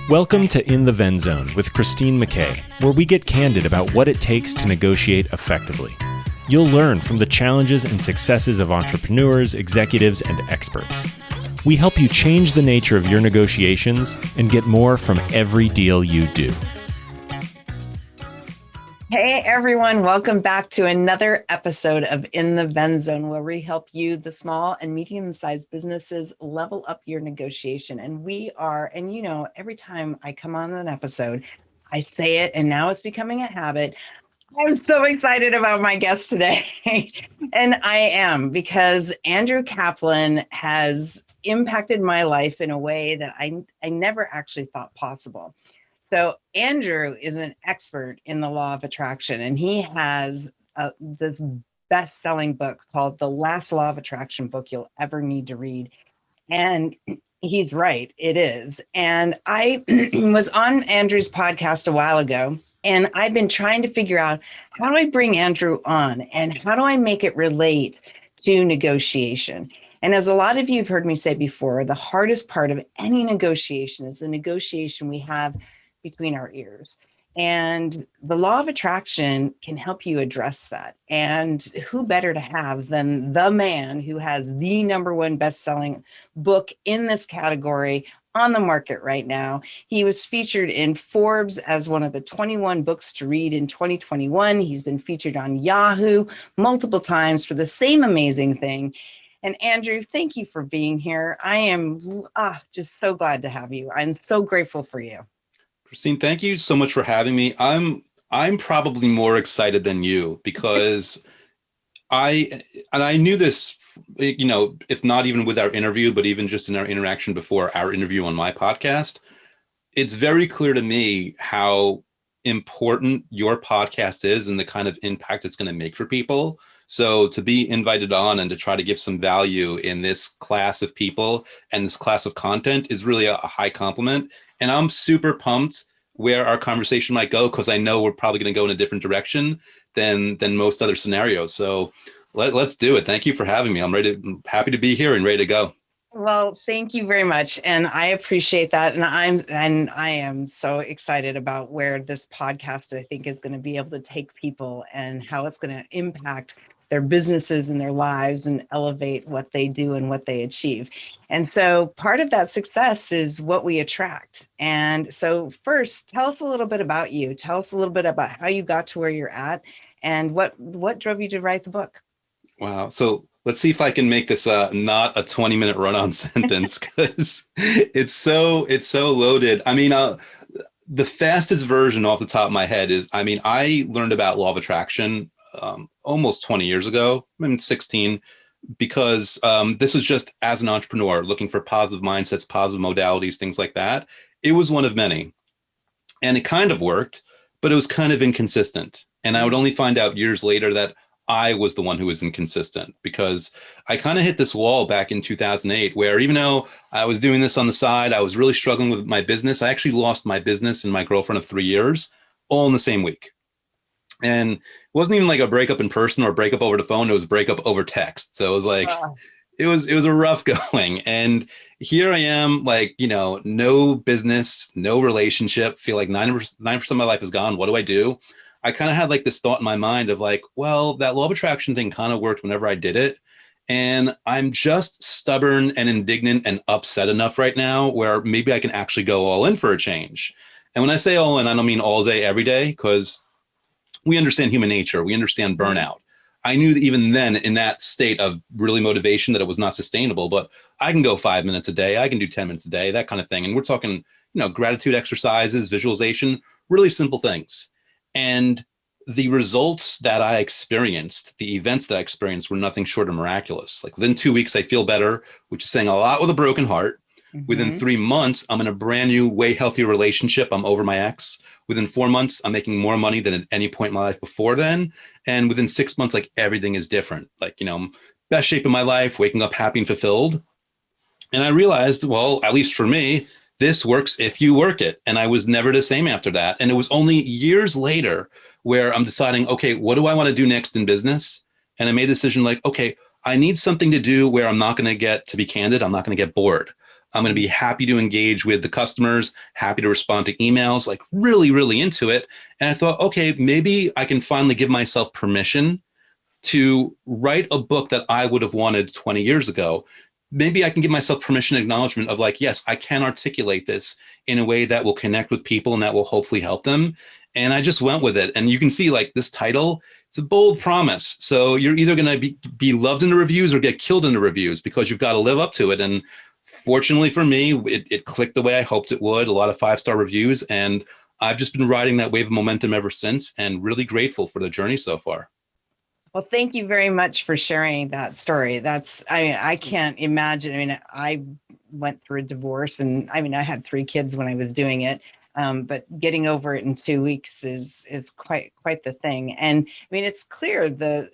Welcome to In the Ven Zone with Christine McKay, where we get candid about what it takes to negotiate effectively. You'll learn from the challenges and successes of entrepreneurs, executives, and experts. We help you change the nature of your negotiations and get more from every deal you do. Hey everyone, welcome back to another episode of In the Ven Zone, where we help you, the small and medium-sized businesses, level up your negotiation. And every time I come on an episode, I say it, and now it's becoming a habit. I'm so excited about my guest today. And I am, because Andrew Kaplan has impacted my life in a way that I never actually thought possible. So Andrew is an expert in the law of attraction, and he has this best-selling book called The Last Law of Attraction Book You'll Ever Need to Read. And he's right, it is. And I was on Andrew's podcast a while ago, and I've been trying to figure out, how do I bring Andrew on and how do I make it relate to negotiation? And as a lot of you have heard me say before, the hardest part of any negotiation is the negotiation we have between our ears. And the law of attraction can help you address that. And who better to have than the man who has the #1 best-selling book in this category on the market right now. He was featured in Forbes as one of the 21 books to read in 2021. He's been featured on Yahoo multiple times for the same amazing thing. And Andrew, thank you for being here. I am just so glad to have you. I'm so grateful for you. Christine, thank you so much for having me. I'm probably more excited than you, because I knew this, if not even with our interview, but even just in our interaction before our interview on my podcast. It's very clear to me how important your podcast is and the kind of impact it's going to make for people. So to be invited on and to try to give some value in this class of people and this class of content is really a high compliment. And I'm super pumped where our conversation might go, because I know we're probably going to go in a different direction than most other scenarios. So let's do it. Thank you for having me. I'm happy to be here and ready to go. Well, thank you very much. And I appreciate that. And I am so excited about where this podcast, I think, is going to be able to take people and how it's going to impact their businesses and their lives and elevate what they do and what they achieve. And so part of that success is what we attract. And so first, tell us a little bit about you. Tell us a little bit about how you got to where you're at and what drove you to write the book. Wow. So let's see if I can make this not a 20-minute run-on sentence, because it's so loaded. I mean, the fastest version off the top of my head is, I learned about law of attraction almost 20 years ago, 16, because this was just as an entrepreneur looking for positive mindsets, positive modalities, things like that. It was one of many. And it kind of worked, but it was kind of inconsistent. And I would only find out years later that I was the one who was inconsistent, because I kind of hit this wall back in 2008, where even though I was doing this on the side, I was really struggling with my business. I actually lost my business and my girlfriend of 3 years all in the same week. And it wasn't even like a breakup in person or a breakup over the phone. It was a breakup over text. So it was like, it was a rough going. And here I am, no business, no relationship, feel like 9% of my life is gone. What do I do? I kind of had this thought in my mind of well, that law of attraction thing kind of worked whenever I did it. And I'm just stubborn and indignant and upset enough right now where maybe I can actually go all in for a change. And when I say all in, I don't mean all day, every day, because we understand human nature. We understand burnout. I knew that even then, in that state of really motivation, that it was not sustainable, but I can go 5 minutes a day. I can do 10 minutes a day, that kind of thing. And we're talking, gratitude exercises, visualization, really simple things. And the results that I experienced, the events that I experienced, were nothing short of miraculous. Within 2 weeks, I feel better, which is saying a lot with a broken heart. Mm-hmm. Within 3 months, I'm in a brand new, way healthier relationship. I'm over my ex. Within 4 months, I'm making more money than at any point in my life before then. And within 6 months, everything is different. Best shape of my life, waking up happy and fulfilled. And I realized, well, at least for me, this works if you work it. And I was never the same after that. And it was only years later where I'm deciding, okay, what do I want to do next in business? And I made a decision okay, I need something to do where I'm not going to get, to be candid, I'm not going to get bored. I'm going to be happy to engage with the customers, happy to respond to emails, like really, really into it. And I thought, okay, maybe I can finally give myself permission to write a book that I would have wanted 20 years ago. Maybe I can give myself permission, acknowledgement of like, yes, I can articulate this in a way that will connect with people and that will hopefully help them. And I just went with it. And you can see like this title, it's a bold promise. So you're either going to be loved in the reviews or get killed in the reviews, because you've got to live up to it. And fortunately for me, it clicked the way I hoped it would. A lot of 5-star reviews. And I've just been riding that wave of momentum ever since, and really grateful for the journey so far. Well, thank you very much for sharing that story. I can't imagine. I mean, I went through a divorce, and I mean, I had 3 kids when I was doing it. But getting over it in 2 weeks is quite the thing. And I mean, it's clear the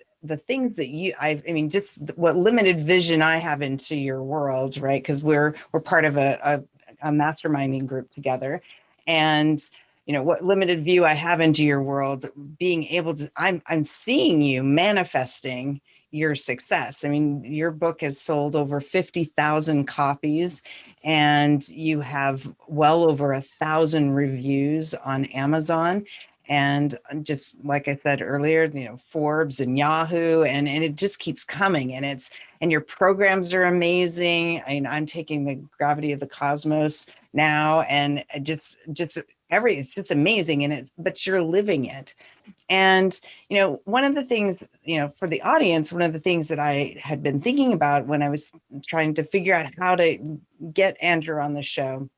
things that just what limited vision I have into your world, right? Because we're part of a masterminding group together, and what limited view I have into your world, being able to, I'm seeing you manifesting your success. I mean, your book has sold over 50,000 copies, and you have well over 1,000 reviews on Amazon. And just like I said earlier, Forbes and Yahoo, and it just keeps coming. And your programs are amazing. I mean, I'm taking the Gravity of the Cosmos now, and it's just amazing. But you're living it. And, one of the things, for the audience, one of the things that I had been thinking about when I was trying to figure out how to get Andrew on the show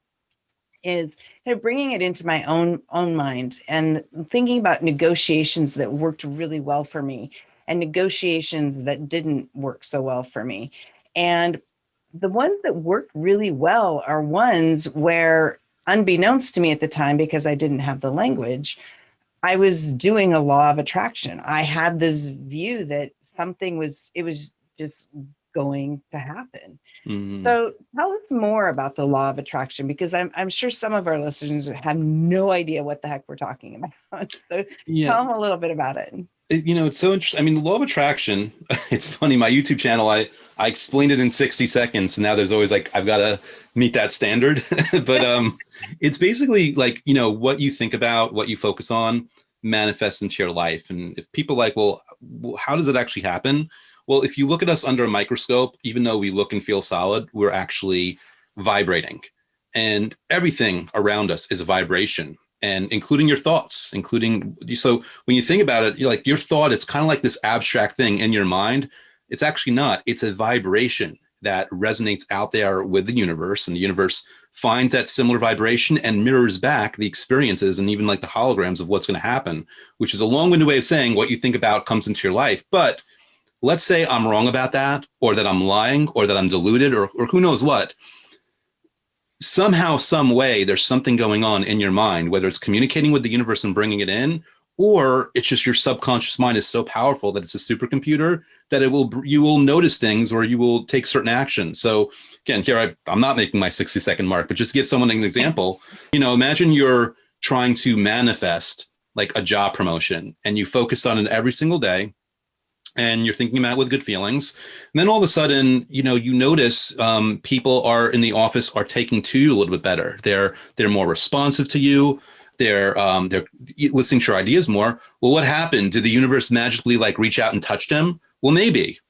is bringing it into my own mind and thinking about negotiations that worked really well for me and negotiations that didn't work so well for me. And the ones that worked really well are ones where, unbeknownst to me at the time, because I didn't have the language, I was doing a law of attraction. I had this view that it was just going to happen. Mm-hmm. So tell us more about the law of attraction, because I'm sure some of our listeners have no idea what the heck we're talking about. So tell them a little bit about it. It's so interesting. I mean, the law of attraction, it's funny, my YouTube channel, I explained it in 60 seconds. And now there's always like, I've got to meet that standard. But it's basically like, what you think about, what you focus on manifests into your life. And if people like, well, how does it actually happen? Well, if you look at us under a microscope, even though we look and feel solid, we're actually vibrating. And everything around us is a vibration. And including your thoughts, so when you think about it, you're like, your thought is kind of like this abstract thing in your mind. It's actually not. It's a vibration that resonates out there with the universe, and the universe finds that similar vibration and mirrors back the experiences and even like the holograms of what's going to happen, which is a long-winded way of saying what you think about comes into your life. But let's say I'm wrong about that, or that I'm lying, or that I'm deluded, or who knows what. Somehow, some way, there's something going on in your mind, whether it's communicating with the universe and bringing it in, or it's just your subconscious mind is so powerful that it's a supercomputer that you will notice things, or you will take certain actions. So again, here I'm not making my 60-second mark, but just to give someone an example, imagine you're trying to manifest like a job promotion, and you focus on it every single day, and you're thinking about it with good feelings. And then all of a sudden, you notice people are in the office are taking to you a little bit better. They're more responsive to you. They're listening to your ideas more. Well, what happened? Did the universe magically like reach out and touch them? Well, maybe.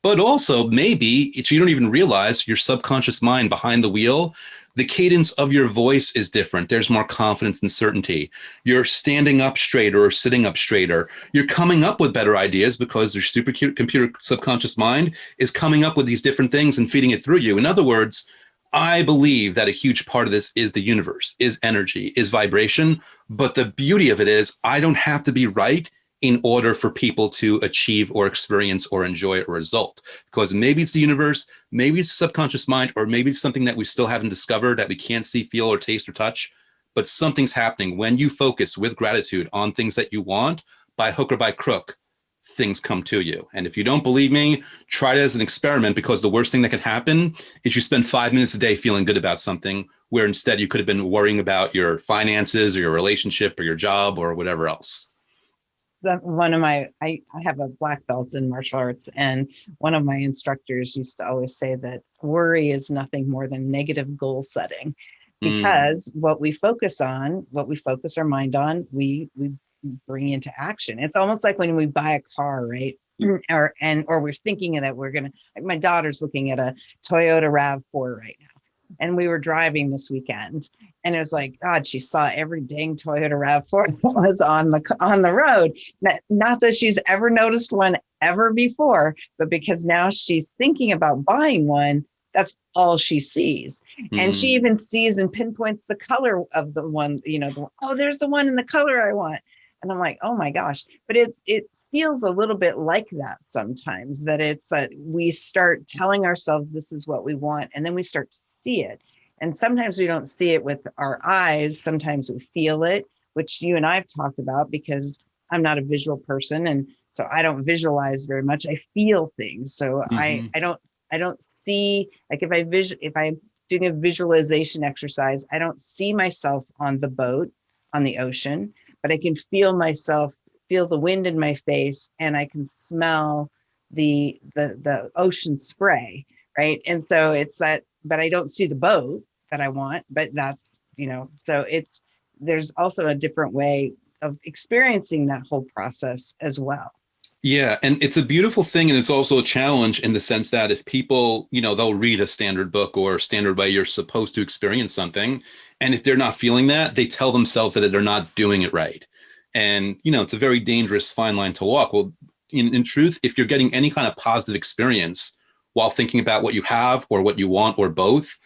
But also maybe you don't even realize your subconscious mind behind the wheel. The cadence of your voice is different. There's more confidence and certainty. You're standing up straighter or sitting up straighter. You're coming up with better ideas because your supercomputer subconscious mind is coming up with these different things and feeding it through you. In other words, I believe that a huge part of this is the universe, is energy, is vibration. But the beauty of it is I don't have to be right in order for people to achieve or experience or enjoy a result. Because maybe it's the universe, maybe it's the subconscious mind, or maybe it's something that we still haven't discovered that we can't see, feel, or taste or touch. But something's happening when you focus with gratitude on things that you want, by hook or by crook, things come to you. And if you don't believe me, try it as an experiment, because the worst thing that can happen is you spend 5 minutes a day feeling good about something, where instead you could have been worrying about your finances or your relationship or your job or whatever else. one of my, I have a black belt in martial arts, and one of my instructors used to always say that worry is nothing more than negative goal setting, because what we focus on, what we focus our mind on, we bring into action. It's almost like when we buy a car, right? Or we're thinking that we're gonna, like my daughter's looking at a Toyota RAV4 right now. And we were driving this weekend, and it was like, God, she saw every dang Toyota RAV4 that was on the road. Not that she's ever noticed one ever before, but because now she's thinking about buying one, that's all she sees. And she even sees and pinpoints the color of the one, oh, there's the one in the color I want. And I'm like, oh my gosh. But it feels a little bit like that sometimes, that we start telling ourselves this is what we want, and then we start to see it. And sometimes we don't see it with our eyes. Sometimes we feel it, which you and I've talked about, because I'm not a visual person. And so I don't visualize very much. I feel things. So I don't see, like if I'm doing a visualization exercise, I don't see myself on the boat, on the ocean, but I can feel myself, feel the wind in my face, and I can smell the ocean spray, right? And so it's that, but I don't see the boat that I want, but that's, so there's also a different way of experiencing that whole process as well. Yeah. And it's a beautiful thing. And it's also a challenge in the sense that if people, they'll read a standard book or standard way you're supposed to experience something. And if they're not feeling that, they tell themselves that they're not doing it right. And, it's a very dangerous fine line to walk. Well, in truth, if you're getting any kind of positive experience while thinking about what you have or what you want or both,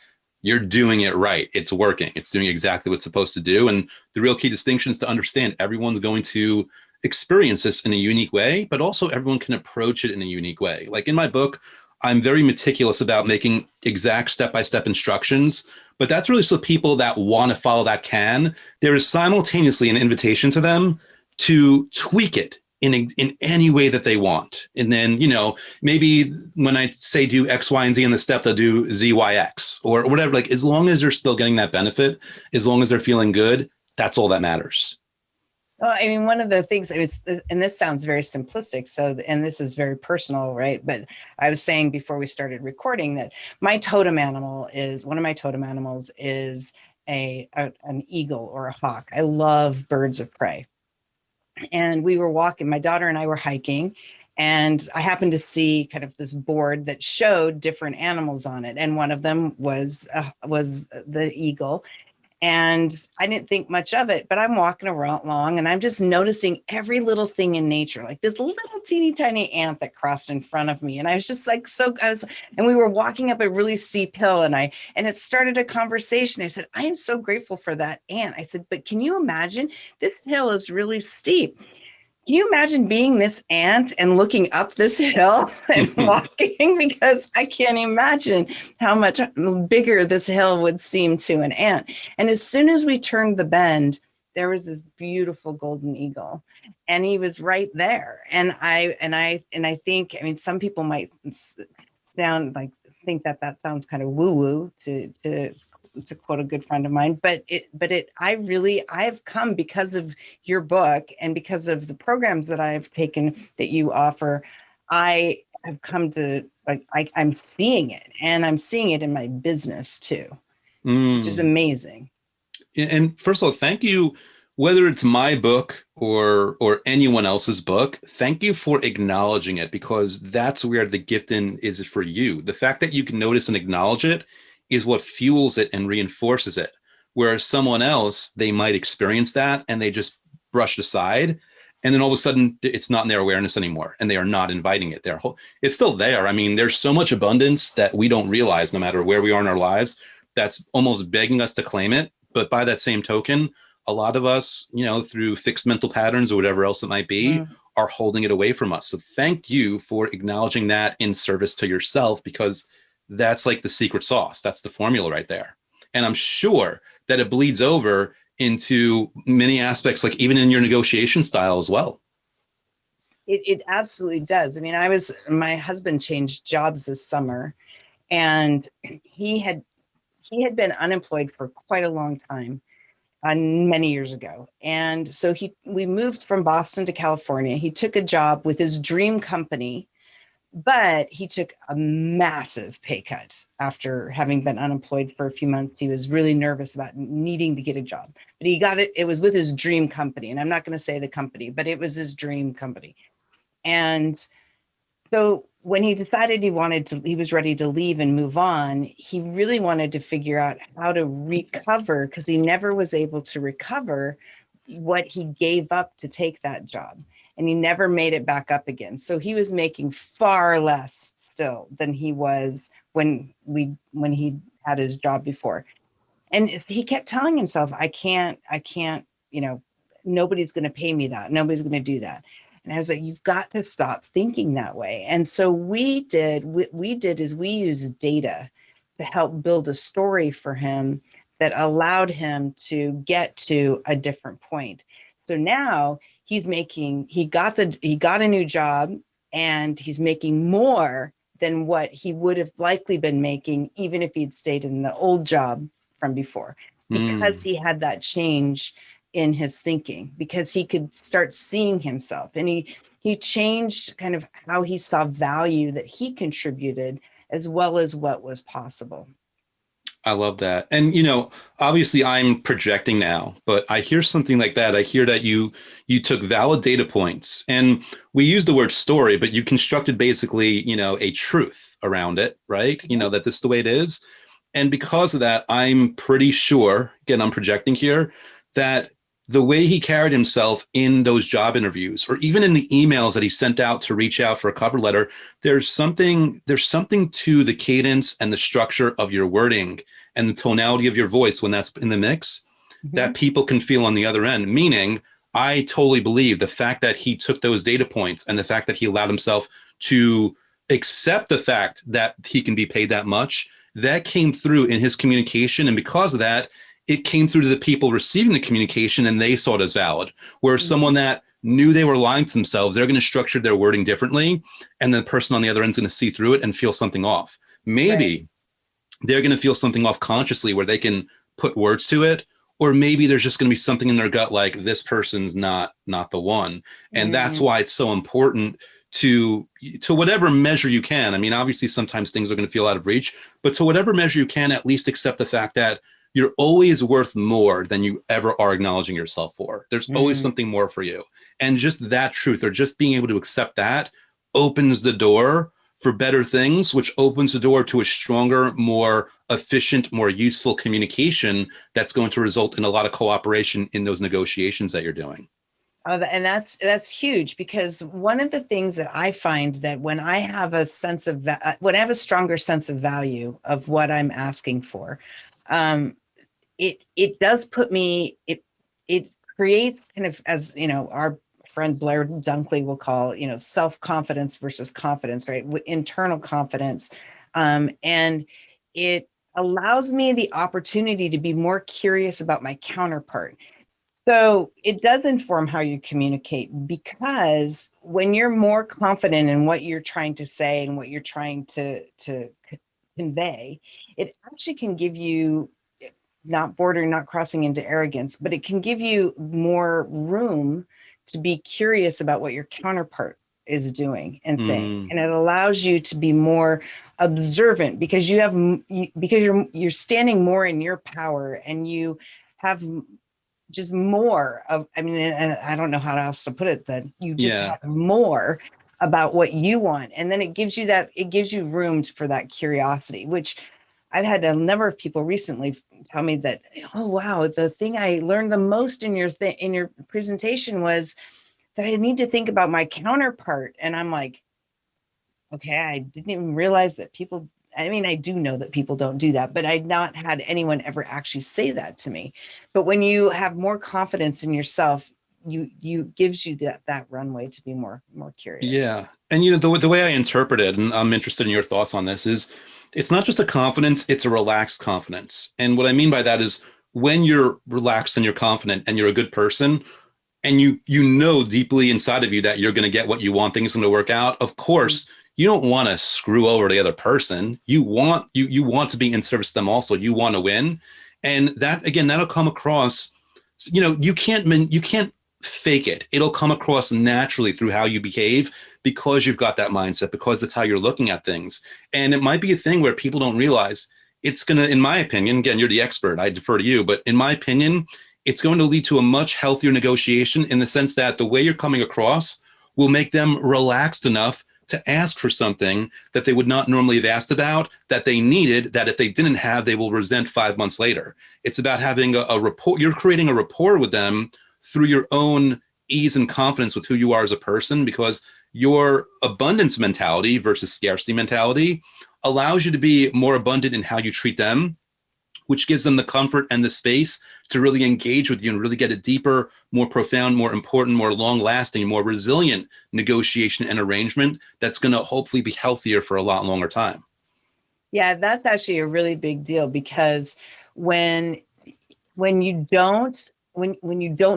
you're doing it right. It's working. It's doing exactly what it's supposed to do. And the real key distinction is to understand everyone's going to experience this in a unique way, but also everyone can approach it in a unique way. Like in my book, I'm very meticulous about making exact step-by-step instructions, but that's really so people that want to follow that can. There is simultaneously an invitation to them to tweak it in any way that they want. And then, maybe when I say do X, Y, and Z in the step, they'll do Z, Y, X or whatever. Like as long as they're still getting that benefit, as long as they're feeling good, that's all that matters. Well, I mean, one of the things and this sounds very simplistic, and this is very personal, right? But I was saying before we started recording that one of my totem animals is an eagle or a hawk. I love birds of prey. And we were walking, my daughter and I were hiking, and I happened to see kind of this board that showed different animals on it. And one of them was the eagle. And I didn't think much of it, but I'm walking along and I'm just noticing every little thing in nature, like this little teeny tiny ant that crossed in front of me. And I was just like, and we were walking up a really steep hill, and it started a conversation. I said, I am so grateful for that ant. I said, but can you imagine, this hill is really steep. Can you imagine being this ant and looking up this hill and walking? Because I can't imagine how much bigger this hill would seem to an ant. And as soon as we turned the bend, there was this beautiful golden eagle, and he was right there. And I think, I mean, some people might think that sounds kind of woo-woo to quote a good friend of mine, but I've come because of your book and because of the programs that I've taken that you offer. I have come to I'm seeing it, and I'm seeing it in my business too, which is amazing. And first of all, thank you, whether it's my book or anyone else's book, thank you for acknowledging it, because that's where the gift is for you. The fact that you can notice and acknowledge it is what fuels it and reinforces it. Whereas someone else, they might experience that and they just brush it aside. And then all of a sudden it's not in their awareness anymore, and they are not inviting it there. It's still there. I mean, there's so much abundance that we don't realize, no matter where we are in our lives, that's almost begging us to claim it. But by that same token, a lot of us, through fixed mental patterns or whatever else it might be, are holding it away from us. So thank you for acknowledging that in service to yourself, because that's like the secret sauce. That's the formula right there. And I'm sure that it bleeds over into many aspects, like even in your negotiation style as well. It absolutely does. I mean, my husband changed jobs this summer, and he had been unemployed for quite a long time. many years ago. And so we moved from Boston to California. He took a job with his dream company, but he took a massive pay cut after having been unemployed for a few months. He was really nervous about needing to get a job, but he got it. It was with his dream company. And I'm not going to say the company, but it was his dream company. And so when he decided he was ready to leave and move on, he really wanted to figure out how to recover, because he never was able to recover what he gave up to take that job. And he never made it back up again. So he was making far less still than he was when he had his job before. And he kept telling himself, I can't, nobody's going to pay me that. Nobody's going to do that. And I was like, you've got to stop thinking that way. And so what we did is we used data to help build a story for him that allowed him to get to a different point. So now he got a new job, and he's making more than what he would have likely been making even if he'd stayed in the old job from before, because he had that change in his thinking, because he could start seeing himself, and he changed kind of how he saw value that he contributed as well as what was possible. I love that. And, obviously I'm projecting now, but I hear something like that. I hear that you took valid data points, and we use the word story, but you constructed basically, a truth around it, right? That this is the way it is. And because of that, I'm pretty sure, again, I'm projecting here, that the way he carried himself in those job interviews, or even in the emails that he sent out to reach out for a cover letter, there's something to the cadence and the structure of your wording and the tonality of your voice when that's in the mix, that people can feel on the other end. Meaning, I totally believe the fact that he took those data points and the fact that he allowed himself to accept the fact that he can be paid that much, that came through in his communication. And because of that, it came through to the people receiving the communication, and they saw it as valid. Whereas someone that knew they were lying to themselves, they're going to structure their wording differently, and the person on the other end is going to see through it and feel something off. Maybe they're going to feel something off consciously where they can put words to it, or maybe there's just going to be something in their gut like, this person's not the one. And that's why it's so important to whatever measure you can. I mean, obviously sometimes things are going to feel out of reach, but to whatever measure you can, at least accept the fact that you're always worth more than you ever are acknowledging yourself for. There's always something more for you. And just that truth, or just being able to accept that, opens the door for better things, which opens the door to a stronger, more efficient, more useful communication that's going to result in a lot of cooperation in those negotiations that you're doing. And that's huge, because one of the things that I find that when I have a stronger sense of value of what I'm asking for, it does put me, it creates kind of, as our friend Blair Dunkley will call, self-confidence versus confidence, right? Internal confidence. And it allows me the opportunity to be more curious about my counterpart. So it does inform how you communicate, because when you're more confident in what you're trying to say and what you're trying to convey, it actually can give you, not crossing into arrogance, but it can give you more room to be curious about what your counterpart is doing and saying. And it allows you to be more observant, because you're standing more in your power, and you have just more of, and I don't know how else to put it, that you just have more about what you want. And then it gives you room for that curiosity, which I've had a number of people recently tell me that, oh, wow, the thing I learned the most in your presentation was that I need to think about my counterpart. And I'm like, okay, I didn't even realize that people, I do know that people don't do that, but I'd not had anyone ever actually say that to me. But when you have more confidence in yourself, you gives you that runway to be more curious. Yeah. And the way I interpret it, and I'm interested in your thoughts on this, is it's not just a confidence, it's a relaxed confidence. And what I mean by that is, when you're relaxed and you're confident and you're a good person, and you know deeply inside of you that you're going to get what you want, things are going to work out, of course, you don't want to screw over the other person. You want to be in service to them also. You want to win. And that, again, that'll come across You can't fake it. It'll come across naturally through how you behave because you've got that mindset, because that's how you're looking at things. And it might be a thing where people don't realize it's going to, in my opinion, again, you're the expert, I defer to you, but in my opinion, it's going to lead to a much healthier negotiation in the sense that the way you're coming across will make them relaxed enough to ask for something that they would not normally have asked about, that they needed, that if they didn't have, they will resent 5 months later. It's about having a rapport. You're creating a rapport with them through your own ease and confidence with who you are as a person, because your abundance mentality versus scarcity mentality allows you to be more abundant in how you treat them, which gives them the comfort and the space to really engage with you and really get a deeper, more profound, more important, more long-lasting, more resilient negotiation and arrangement that's going to hopefully be healthier for a lot longer time. Yeah, that's actually a really big deal, because when you don't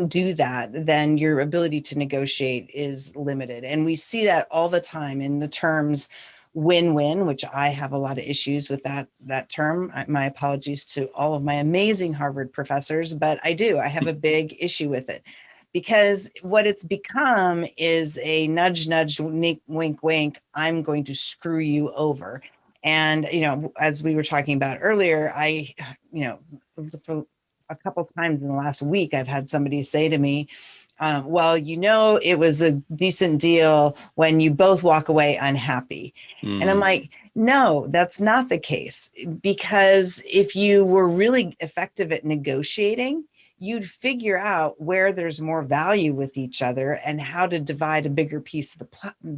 do that, then your ability to negotiate is limited. And we see that all the time in the terms win-win, which I have a lot of issues with that term. My apologies to all of my amazing Harvard professors, but I have a big issue with it, because what it's become is a nudge, nudge, wink, wink, wink. I'm going to screw you over. And, as we were talking about earlier, for a couple of times in the last week, I've had somebody say to me, well, it was a decent deal when you both walk away unhappy. And I'm like, no, that's not the case. Because if you were really effective at negotiating, you'd figure out where there's more value with each other and how to divide a bigger piece of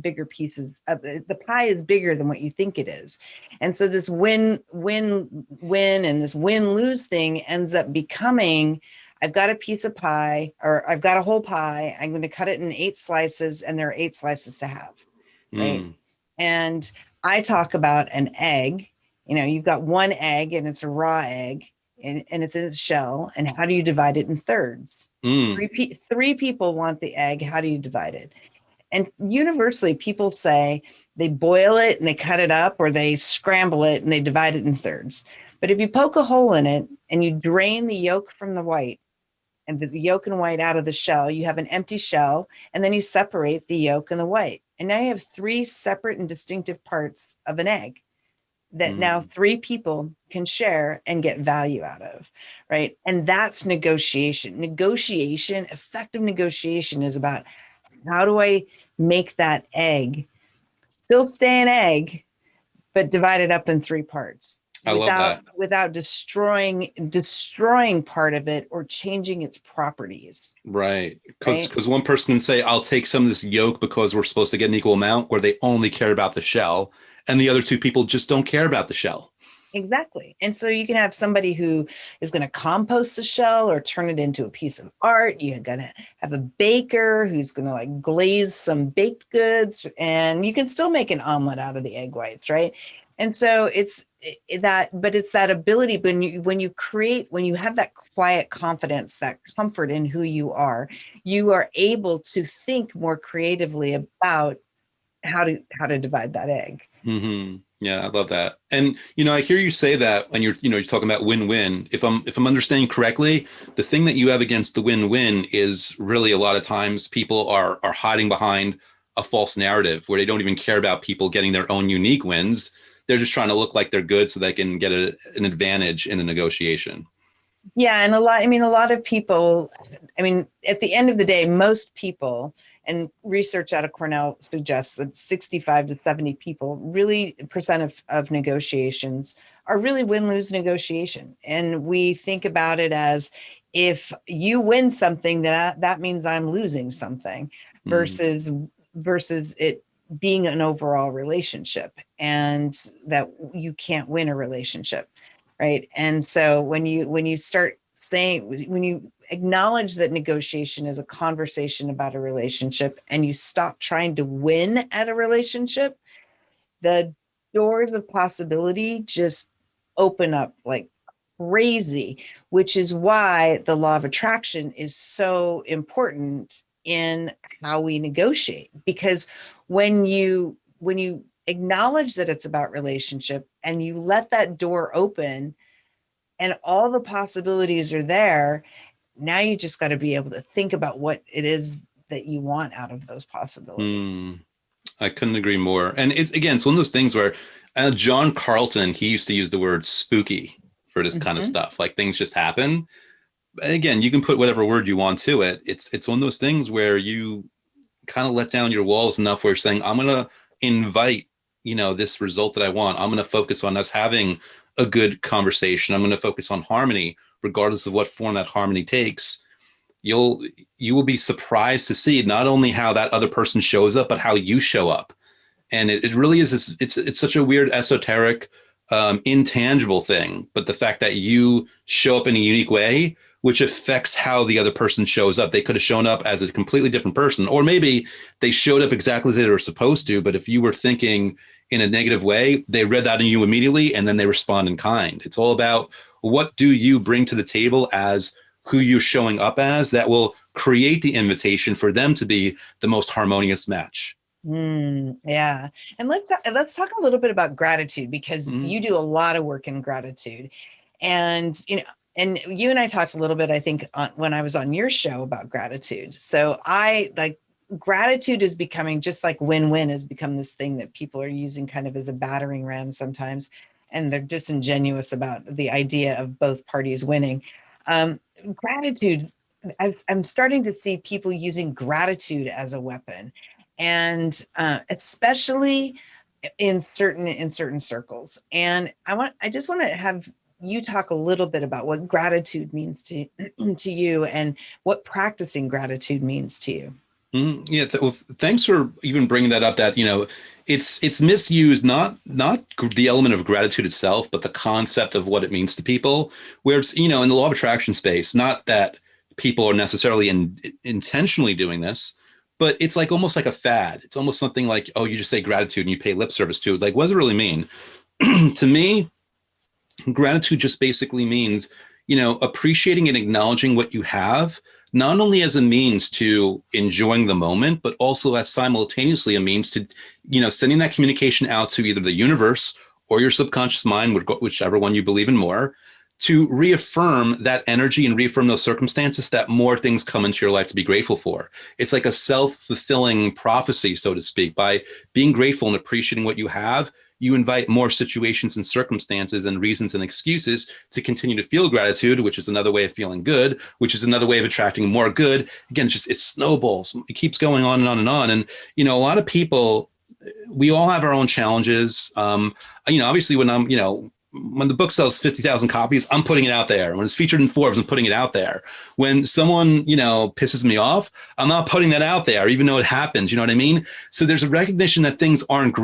bigger pieces of the pie is bigger than what you think it is. And so this win and this win-lose thing ends up becoming, I've got a piece of pie, or I've got a whole pie. I'm going to cut it in 8 slices, and there are 8 slices to have, right? And I talk about an egg. You've got one egg, and it's a raw egg, and it's in its shell. And how do you divide it in thirds? 3 people want the egg. How do you divide it? And universally, people say they boil it and they cut it up, or they scramble it and they divide it in thirds. But if you poke a hole in it and you drain the yolk from the white, and the yolk and white out of the shell, you have an empty shell, and then you separate the yolk and the white. And now you have 3 separate and distinctive parts of an egg that now 3 people can share and get value out of, right? And that's negotiation. Effective negotiation is about, how do I make that egg still stay an egg, but divide it up in 3 parts? I love that. Without destroying part of it or changing its properties. Right. Because one person can say, I'll take some of this yolk because we're supposed to get an equal amount, where they only care about the shell. And the other 2 people just don't care about the shell. Exactly. And so you can have somebody who is going to compost the shell or turn it into a piece of art. You're going to have a baker who's going to glaze some baked goods, and you can still make an omelet out of the egg whites, right? And so it's that ability when you have that quiet confidence, that comfort in who you are able to think more creatively about how to divide that egg. Mm-hmm. Yeah, I love that. And, I hear you say that when you're talking about win-win. If I'm understanding correctly, the thing that you have against the win-win is really a lot of times people are hiding behind a false narrative where they don't even care about people getting their own unique wins. They're just trying to look like they're good so they can get an advantage in the negotiation. Yeah. And a lot of people, at the end of the day, most people, and research out of Cornell suggests that 65 to 70 people percent of negotiations are really win-lose negotiation. And we think about it as, if you win something, that means I'm losing something, versus it being an overall relationship, and that you can't win a relationship, right? And so when you start saying, when you acknowledge that negotiation is a conversation about a relationship, and you stop trying to win at a relationship, the doors of possibility just open up like crazy, which is why the law of attraction is so important in how we negotiate. Because when you acknowledge that it's about relationship, and you let that door open, and all the possibilities are there, now you just got to be able to think about what it is that you want out of those possibilities. I couldn't agree more. And it's one of those things where John Carlton, he used to use the word spooky for this kind of stuff. Like things just happen. Again, you can put whatever word you want to it. It's one of those things where you kind of let down your walls enough where you're saying, I'm going to invite, this result that I want. I'm going to focus on us having a good conversation. I'm going to focus on harmony, regardless of what form that harmony takes. You will be surprised to see not only how that other person shows up, but how you show up. And it really is, it's such a weird, esoteric, intangible thing. But the fact that you show up in a unique way, which affects how the other person shows up. They could have shown up as a completely different person, or maybe they showed up exactly as they were supposed to. But if you were thinking in a negative way, they read that in you immediately, and then they respond in kind. It's all about what do you bring to the table as who you're showing up as that will create the invitation for them to be the most harmonious match. Yeah. And let's talk a little bit about gratitude, because you do a lot of work in gratitude. And, and you and I talked a little bit, I think, when I was on your show about gratitude. So gratitude is becoming, just like win-win has become this thing that people are using kind of as a battering ram sometimes. And they're disingenuous about the idea of both parties winning. Gratitude, I'm starting to see people using gratitude as a weapon, and especially in certain circles. And I just want to have you talk a little bit about what gratitude means to you, and what practicing gratitude means to you. Yeah. Well, thanks for even bringing that up. That it's misused, not the element of gratitude itself, but the concept of what it means to people. Where it's in the law of attraction space, not that people are necessarily intentionally doing this, but it's like almost like a fad. It's almost something like, oh, you just say gratitude and you pay lip service to it. Like, what does it really mean? To me, gratitude just basically means appreciating and acknowledging what you have, not only as a means to enjoying the moment, but also as simultaneously a means to, sending that communication out to either the universe or your subconscious mind, whichever one you believe in more, to reaffirm that energy and reaffirm those circumstances that more things come into your life to be grateful for. It's like a self-fulfilling prophecy, so to speak. By being grateful and appreciating what you have, you invite more situations and circumstances and reasons and excuses to continue to feel gratitude, which is another way of feeling good, which is another way of attracting more good. Again, it snowballs. It keeps going on and on and on. And, a lot of people, we all have our own challenges. Obviously when the book sells 50,000 copies, I'm putting it out there. When it's featured in Forbes, I'm putting it out there. When someone, pisses me off, I'm not putting that out there, even though it happens. You know what I mean? So there's a recognition that things aren't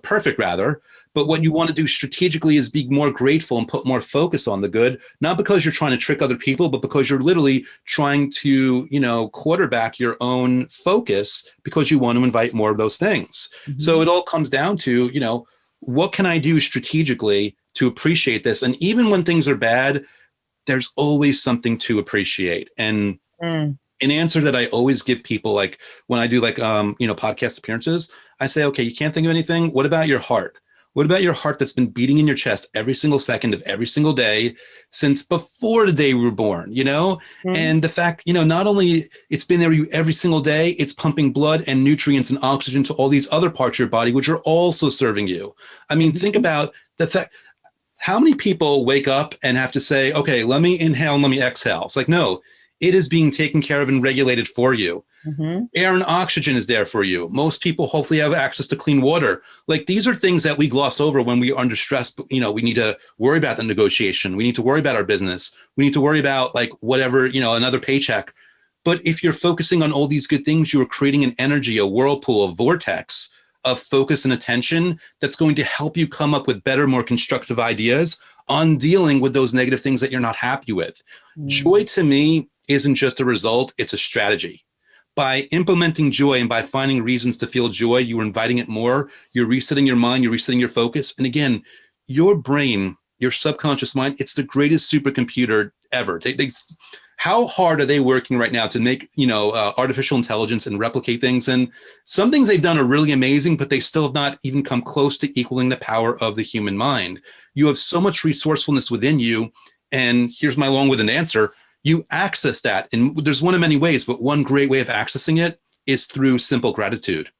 perfect rather. But what you want to do strategically is be more grateful and put more focus on the good, not because you're trying to trick other people, but because you're literally trying to, quarterback your own focus because you want to invite more of those things. So it all comes down to, what can I do strategically to appreciate this? And even when things are bad, there's always something to appreciate. And an answer that I always give people, like when I do podcast appearances, I say, okay, you can't think of anything. What about your heart? What about your heart that's been beating in your chest every single second of every single day since before the day we were born, And the fact, not only it's been there every single day, it's pumping blood and nutrients and oxygen to all these other parts of your body, which are also serving you. I mean, think about the fact, how many people wake up and have to say, okay, let me inhale and let me exhale. It's like, no, it is being taken care of and regulated for you. Air and oxygen is there for you. Most people hopefully have access to clean water. Like, these are things that we gloss over when we are under stress. But, we need to worry about the negotiation. We need to worry about our business. We need to worry about whatever, another paycheck. But if you're focusing on all these good things, you are creating an energy, a whirlpool, a vortex of focus and attention that's going to help you come up with better, more constructive ideas on dealing with those negative things that you're not happy with. Joy to me isn't just a result, it's a strategy. By implementing joy and by finding reasons to feel joy, you're inviting it more, you're resetting your mind, you're resetting your focus. And again, your brain, your subconscious mind, it's the greatest supercomputer ever. How hard are they working right now to make, artificial intelligence and replicate things? And some things they've done are really amazing, but they still have not even come close to equaling the power of the human mind. You have so much resourcefulness within you. And here's my long-winded answer. you access that. And there's one of many ways, but one great way of accessing it is through simple gratitude.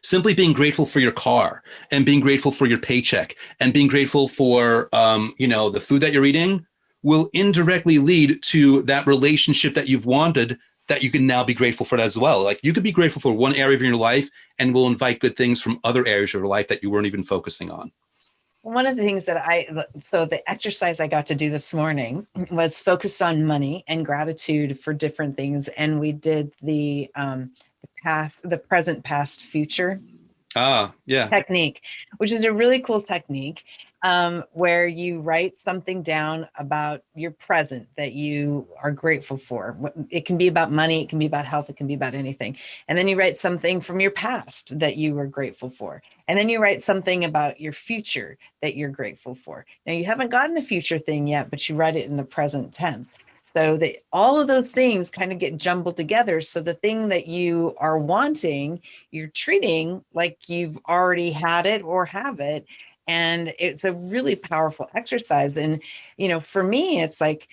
Simply being grateful for your car and being grateful for your paycheck and being grateful for, the food that you're eating will indirectly lead to that relationship that you've wanted, that you can now be grateful for it as well. Like, you could be grateful for one area of your life and will invite good things from other areas of your life that you weren't even focusing on. One of the things so the exercise I got to do this morning was focused on money and gratitude for different things. And we did the present, past, future technique, which is a really cool technique, where you write something down about your present that you are grateful for. It can be about money, it can be about health, it can be about anything. And then you write something from your past that you were grateful for. And then you write something about your future that you're grateful for. Now, you haven't gotten the future thing yet, but you write it in the present tense. So that all of those things kind of get jumbled together. So the thing that you are wanting, you're treating like you've already had it or have it. And it's a really powerful exercise. And, for me, it's like,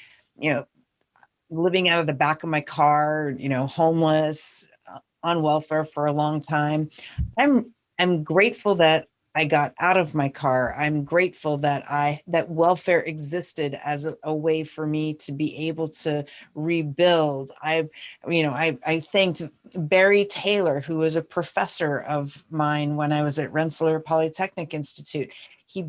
living out of the back of my car, homeless, on welfare for a long time. I'm grateful that I got out of my car. I'm grateful that that welfare existed as a way for me to be able to rebuild. I thanked Barry Taylor, who was a professor of mine when I was at Rensselaer Polytechnic Institute. He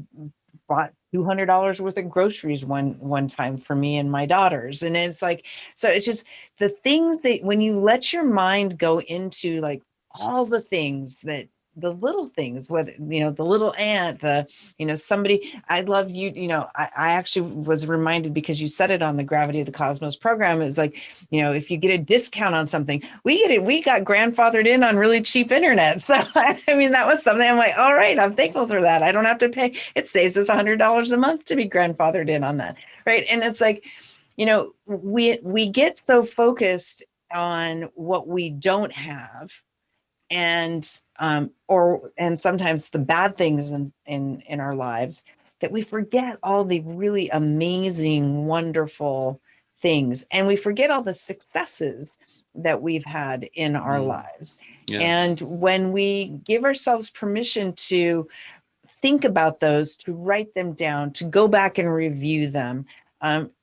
bought $200 worth of groceries one time for me and my daughters. And it's like, so it's just the things that when you let your mind go into like all the things that the little things, whether, the little ant, somebody, I love you, I actually was reminded because you said it on the Gravity of the Cosmos program. It's like, if you get a discount on something, we got grandfathered in on really cheap internet. So, that was something I'm like, all right, I'm thankful for that. I don't have to pay. It saves us $100 a month to be grandfathered in on that. Right. And it's like, we get so focused on what we don't have, and sometimes the bad things in our lives, that we forget all the really amazing, wonderful things, and we forget all the successes that we've had in our lives. Yes. And when we give ourselves permission to think about those, to write them down, to go back and review them,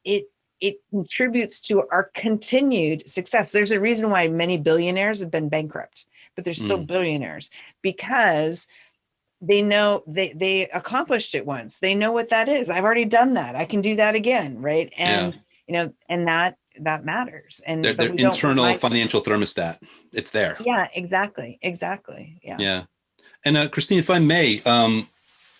it contributes to our continued success. There's a reason why many billionaires have been bankrupt, but they're still billionaires, because they know they accomplished it once. They know what that is. I've already done that. I can do that again. Right. And, and that matters. And their internal financial thermostat, it's there. Yeah, exactly. Yeah. Yeah. And Christine, if I may,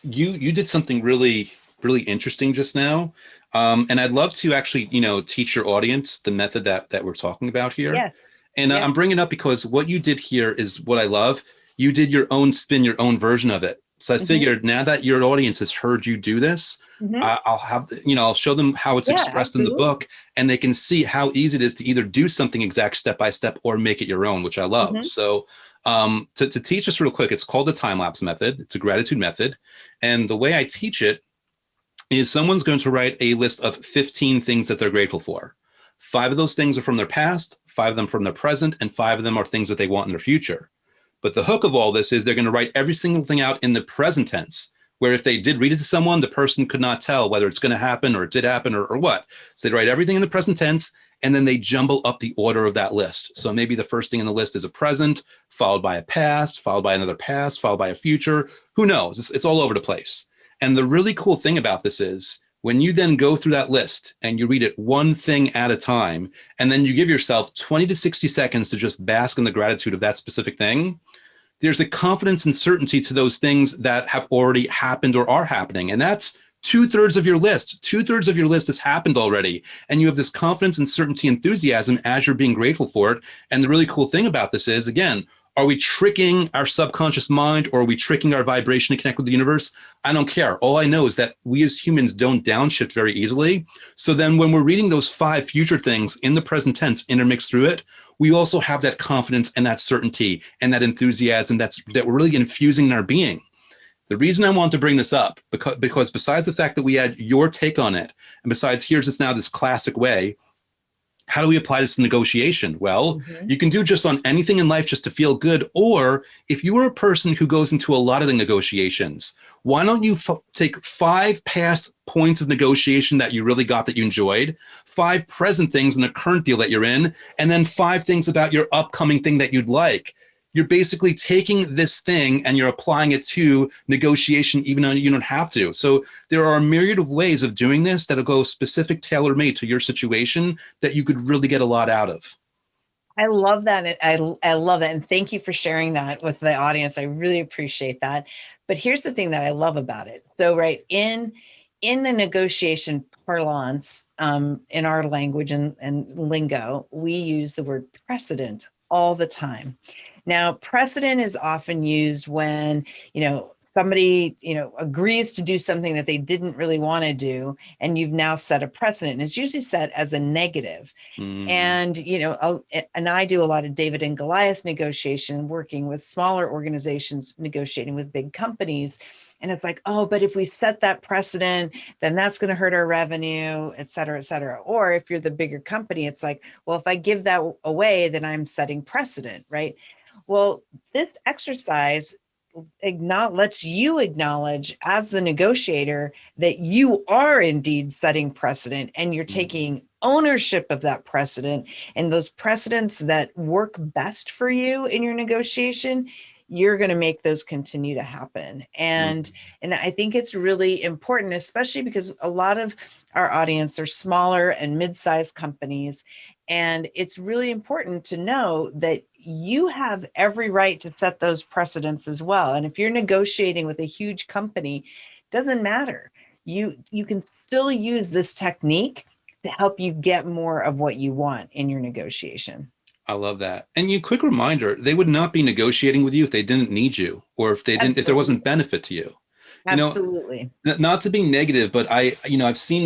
you did something really, really interesting just now. And I'd love to actually, teach your audience the method that we're talking about here. Yes. And yes. I'm bringing it up because what you did here is what I love. You did your own spin, your own version of it. So I figured now that your audience has heard you do this, I'll have, I'll show them how it's expressed in the book, and they can see how easy it is to either do something exact step by step or make it your own, which I love. So to teach us real quick, it's called the time-lapse method. It's a gratitude method. And the way I teach it is someone's going to write a list of 15 things that they're grateful for. 5 of those things are from their past, 5 of them from their present, and 5 of them are things that they want in their future. But the hook of all this is they're going to write every single thing out in the present tense, where if they did read it to someone, the person could not tell whether it's going to happen or it did happen or what. So they write everything in the present tense, and then they jumble up the order of that list. So maybe the first thing in the list is a present, followed by a past, followed by another past, followed by a future. Who knows? It's all over the place. And the really cool thing about this is when you then go through that list and you read it one thing at a time, and then you give yourself 20 to 60 seconds to just bask in the gratitude of that specific thing, there's a confidence and certainty to those things that have already happened or are happening. And that's 2/3 of your list. 2/3 of your list has happened already. And you have this confidence and certainty, enthusiasm as you're being grateful for it. And the really cool thing about this is, again, are we tricking our subconscious mind, or are we tricking our vibration to connect with the universe? I don't care. All I know is that we as humans don't downshift very easily. So then when we're reading those 5 future things in the present tense intermixed through it, we also have that confidence and that certainty and that enthusiasm that we're really infusing in our being. The reason I want to bring this up, because besides the fact that we had your take on it, and besides here's this classic way, how do we apply this to negotiation? Well, Mhm. you can do just on anything in life just to feel good. Or if you are a person who goes into a lot of the negotiations, why don't you take 5 past points of negotiation that you really got that you enjoyed, 5 present things in the current deal that you're in, and then 5 things about your upcoming thing that you'd like. You're basically taking this thing and you're applying it to negotiation, even though you don't have to. So there are a myriad of ways of doing this that'll go specific, tailor-made to your situation that you could really get a lot out of. I love that. I love it. And thank you for sharing that with the audience. I really appreciate that. But here's the thing that I love about it. So right in the negotiation parlance, in our language and lingo, we use the word precedent all the time. Now, precedent is often used when, somebody, agrees to do something that they didn't really want to do, and you've now set a precedent. And it's usually set as a negative. And, and I do a lot of David and Goliath negotiation, working with smaller organizations, negotiating with big companies. And it's like, oh, but if we set that precedent, then that's going to hurt our revenue, et cetera, et cetera. Or if you're the bigger company, it's like, well, if I give that away, then I'm setting precedent, right? Well, this exercise lets you acknowledge as the negotiator that you are indeed setting precedent, and you're taking ownership of that precedent, and those precedents that work best for you in your negotiation, you're going to make those continue to happen. And I think it's really important, especially because a lot of our audience are smaller and mid-sized companies. And it's really important to know that you have every right to set those precedents as well. And if you're negotiating with a huge company, doesn't matter. You can still use this technique to help you get more of what you want in your negotiation. I love that. And you, quick reminder, they would not be negotiating with you if they didn't need you, or if they didn't, if there wasn't benefit to you. Absolutely. Not to be negative, but I've seen,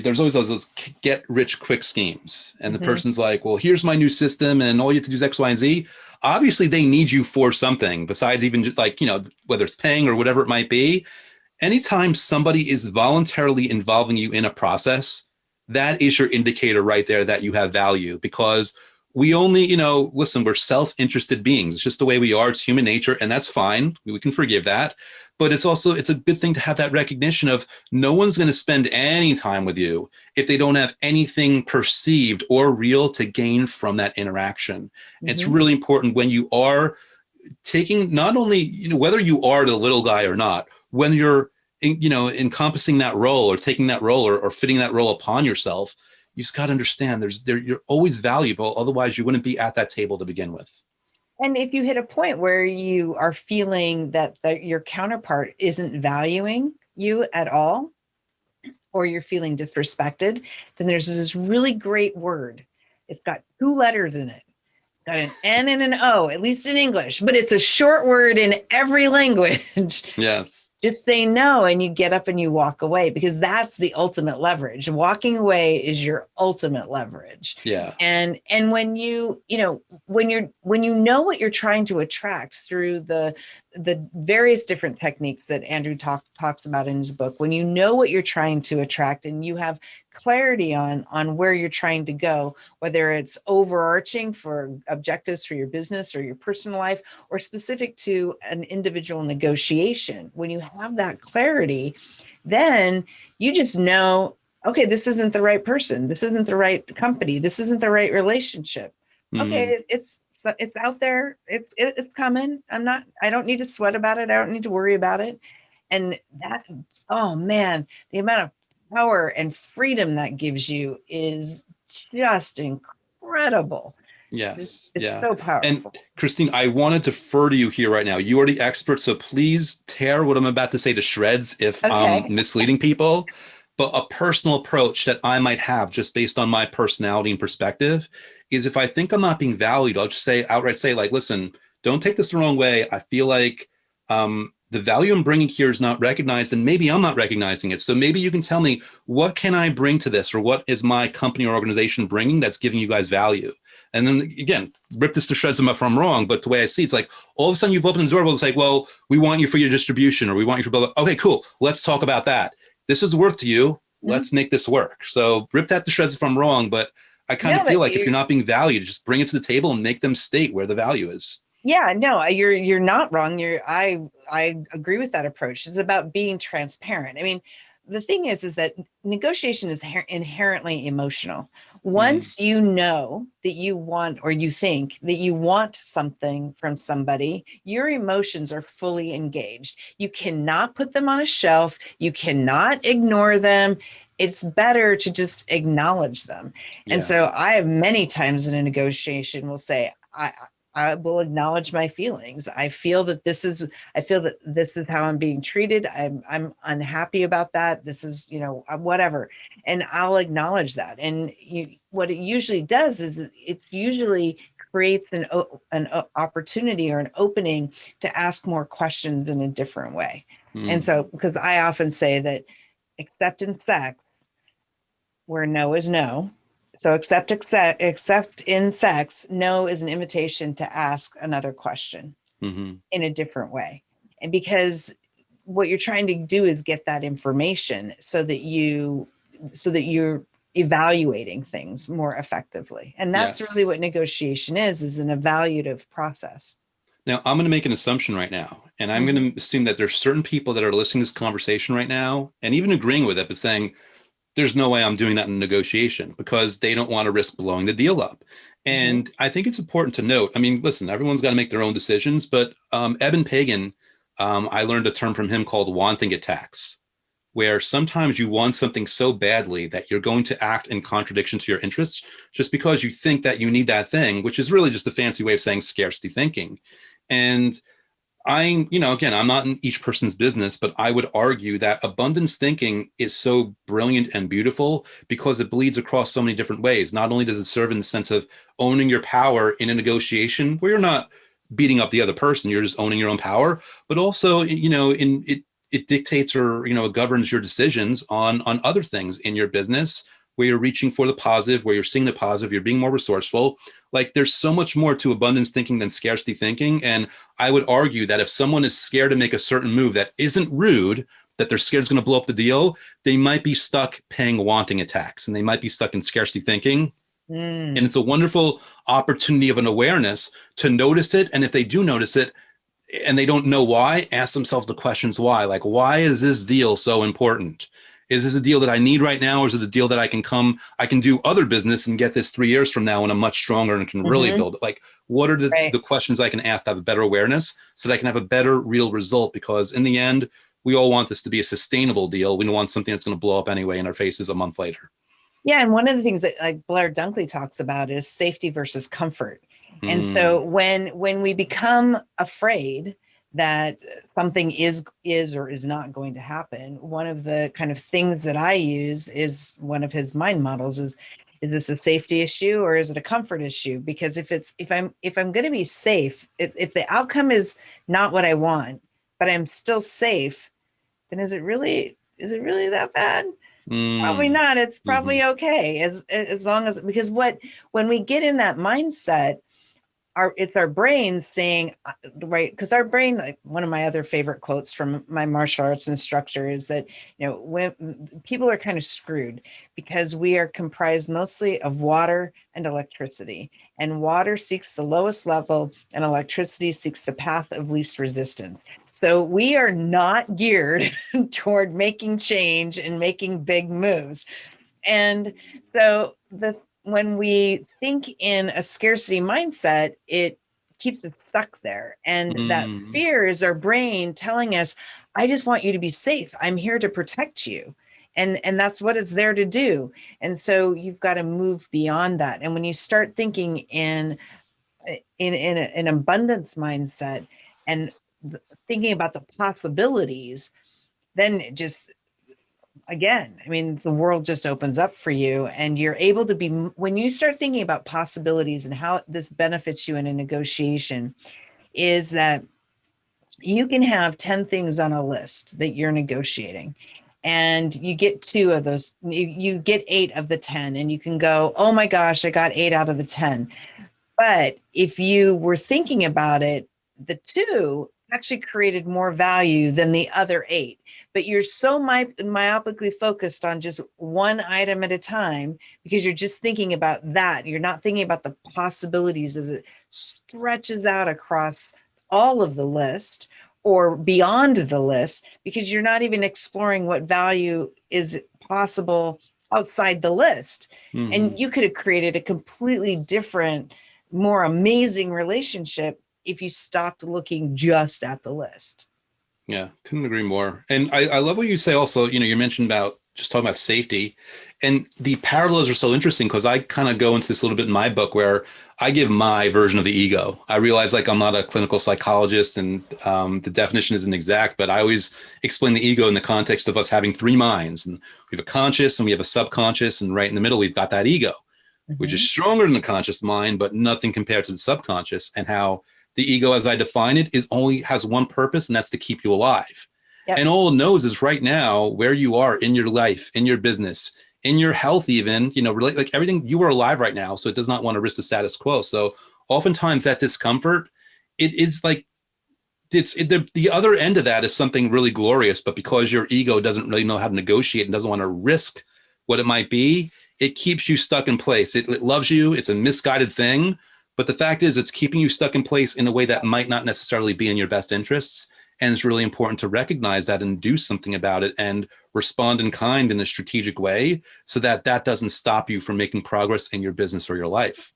there's always those get rich quick schemes. And the person's like, well, here's my new system and all you have to do is X, Y, and Z. Obviously, they need you for something besides even just like, whether it's paying or whatever it might be. Anytime somebody is voluntarily involving you in a process, that is your indicator right there that you have value, because we only, listen, we're self-interested beings. It's just the way we are. It's human nature, and that's fine. We can forgive that. But it's a good thing to have that recognition of no one's going to spend any time with you if they don't have anything perceived or real to gain from that interaction. It's really important when you are taking, not only, whether you are the little guy or not, when you're, encompassing that role or taking that role or fitting that role upon yourself, you just got to understand you're always valuable. Otherwise, you wouldn't be at that table to begin with. And if you hit a point where you are feeling that your counterpart isn't valuing you at all, or you're feeling disrespected, then there's this really great word. It's got 2 letters in it. It's got an N and an O, at least in English, but it's a short word in every language. Yes. Just say no, and you get up and you walk away, because that's the ultimate leverage. Walking away is your ultimate leverage. Yeah. And when you know what you're trying to attract through the various different techniques that Andrew talks about in his book, when you know what you're trying to attract and you have clarity on where you're trying to go, whether it's overarching for objectives for your business or your personal life, or specific to an individual negotiation, when you have that clarity, then you just know, okay, this isn't the right person. This isn't the right company. This isn't the right relationship. Okay, it's out there. It's coming. I don't need to sweat about it. I don't need to worry about it. And that, oh man, the amount of power and freedom that gives you is just incredible. Yes. It's so powerful. And Christine, I want to defer to you here right now. You are the expert, so please tear what I'm about to say to shreds if I'm misleading people. But a personal approach that I might have just based on my personality and perspective is, if I think I'm not being valued, I'll just outright say, like, listen, don't take this the wrong way. I feel like the value I'm bringing here is not recognized, and maybe I'm not recognizing it. So maybe you can tell me, what can I bring to this, or what is my company or organization bringing that's giving you guys value? And then again, rip this to shreds if I'm wrong, but the way I see it's like, all of a sudden you've opened the door, it's like, well, we want you for your distribution, or we want you for blah, blah. Okay, cool. Let's talk about that. This is worth to you. Let's make this work. So rip that to shreds if I'm wrong, but I kind No, of feel but like if you're not being valued, just bring it to the table and make them state where the value is. yeah, no, you're not wrong. I agree with that approach. It's about being transparent. I mean, the thing is that negotiation is inherently emotional. Once you know that you want, or you think that you want something from somebody, your emotions are fully engaged. You cannot put them on a shelf. You cannot ignore them. It's better to just acknowledge them. And Yeah. so I have many times in a negotiation will say, I will acknowledge my feelings. I feel that this is how I'm being treated. I'm unhappy about that. This is, whatever. And I'll acknowledge that. And what it usually does is it usually creates an opportunity or an opening to ask more questions in a different way. And so, because I often say that except in sex, where no is no. So except in sex, no is an invitation to ask another question in a different way. And because what you're trying to do is get that information so that you're evaluating things more effectively. And that's really what negotiation is an evaluative process. Now, I'm going to make an assumption right now, and I'm going to assume that there's certain people that are listening to this conversation right now and even agreeing with it, but saying, there's no way I'm doing that in negotiation, because they don't want to risk blowing the deal up. And I think it's important to note, I mean, listen, everyone's got to make their own decisions, but Eben Pagan, I learned a term from him called wanting attacks, where sometimes you want something so badly that you're going to act in contradiction to your interests just because you think that you need that thing, which is really just a fancy way of saying scarcity thinking. And I'm not in each person's business, but I would argue that abundance thinking is so brilliant and beautiful because it bleeds across so many different ways. Not only does it serve in the sense of owning your power in a negotiation where you're not beating up the other person, you're just owning your own power, but also, it dictates or, it governs your decisions on other things in your business where you're reaching for the positive, where you're seeing the positive, you're being more resourceful. Like there's so much more to abundance thinking than scarcity thinking. And I would argue that if someone is scared to make a certain move that isn't rude, that they're scared is going to blow up the deal, they might be stuck paying wanting attacks and they might be stuck in scarcity thinking. And it's a wonderful opportunity of an awareness to notice it. And if they do notice it and they don't know why, ask themselves the questions why. Like, why is this deal so important? Is this a deal that I need right now? Or is it a deal that I can do other business and get this 3 years from now when I'm much stronger and can really build it? Like, what are the questions I can ask to have a better awareness so that I can have a better real result? Because in the end, we all want this to be a sustainable deal. We don't want something that's going to blow up anyway in our faces a month later. Yeah. And one of the things that like Blair Dunkley talks about is safety versus comfort. And so when we become afraid that something is or is not going to happen, one of the kind of things that I use is one of his mind models is this a safety issue or is it a comfort issue? Because if I'm going to be safe, if the outcome is not what I want, but I'm still safe, then is it really that bad? Probably not. It's probably okay as long as, because when we get in that mindset, it's our brain saying, right, because our brain, like one of my other favorite quotes from my martial arts instructor is that, when people are kind of screwed because we are comprised mostly of water and electricity, and water seeks the lowest level and electricity seeks the path of least resistance. So we are not geared toward making change and making big moves. And so when we think in a scarcity mindset, it keeps us stuck there. And that fear is our brain telling us, I just want you to be safe. I'm here to protect you. And that's what it's there to do. And so you've got to move beyond that. And when you start thinking in an abundance mindset and thinking about the possibilities, then again, I mean, the world just opens up for you and you're able to be, when you start thinking about possibilities and how this benefits you in a negotiation, is that you can have 10 things on a list that you're negotiating and you get 2 of those, you get 8 of the 10 and you can go, oh my gosh, I got 8 out of the 10. But if you were thinking about it, the 2 actually created more value than the other 8 but you're so myopically focused on just one item at a time because you're just thinking about that. You're not thinking about the possibilities as it stretches out across all of the list or beyond the list, because you're not even exploring what value is possible outside the list. Mm-hmm. And you could have created a completely different, more amazing relationship if you stopped looking just at the list. Yeah, couldn't agree more. And I love what you say also, you mentioned about just talking about safety, and the parallels are so interesting because I kind of go into this a little bit in my book where I give my version of the ego. I realize like I'm not a clinical psychologist and the definition isn't exact, but I always explain the ego in the context of us having three minds, and we have a conscious and we have a subconscious, and right in the middle, we've got that ego, which is stronger than the conscious mind, but nothing compared to the subconscious, and how the ego, as I define it, only has one purpose, and that's to keep you alive. Yep. And all it knows is right now where you are in your life, in your business, in your health, even, like everything, you are alive right now. So it does not want to risk the status quo. So oftentimes that discomfort, it is like, the other end of that is something really glorious, but because your ego doesn't really know how to negotiate and doesn't want to risk what it might be, it keeps you stuck in place. It loves you. It's a misguided thing. But the fact is, it's keeping you stuck in place in a way that might not necessarily be in your best interests. And it's really important to recognize that and do something about it and respond in kind in a strategic way so that that doesn't stop you from making progress in your business or your life.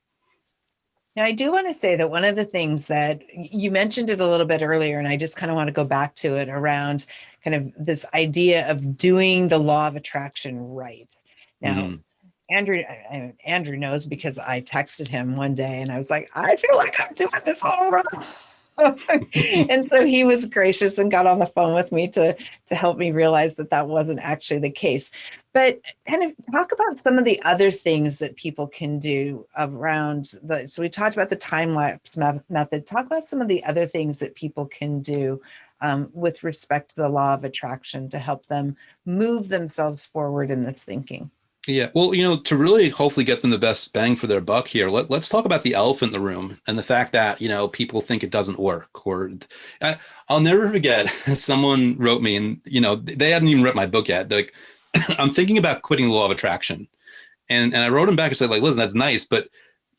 Now, I do want to say that one of the things that you mentioned it a little bit earlier, and I just kind of want to go back to it around kind of this idea of doing the law of attraction right. Now, Andrew knows because I texted him one day and I was like, I feel like I'm doing this all wrong. And so he was gracious and got on the phone with me to help me realize that wasn't actually the case. But kind of talk about some of the other things that people can do around so we talked about the time-lapse method. Talk about some of the other things that people can do with respect to the law of attraction to help them move themselves forward in this thinking. Yeah, well, to really hopefully get them the best bang for their buck here, let's talk about the elephant in the room and the fact that, people think it doesn't work. Or I'll never forget, someone wrote me and, they hadn't even read my book yet. They're like, I'm thinking about quitting the law of attraction. And I wrote them back and said, like, listen, that's nice, but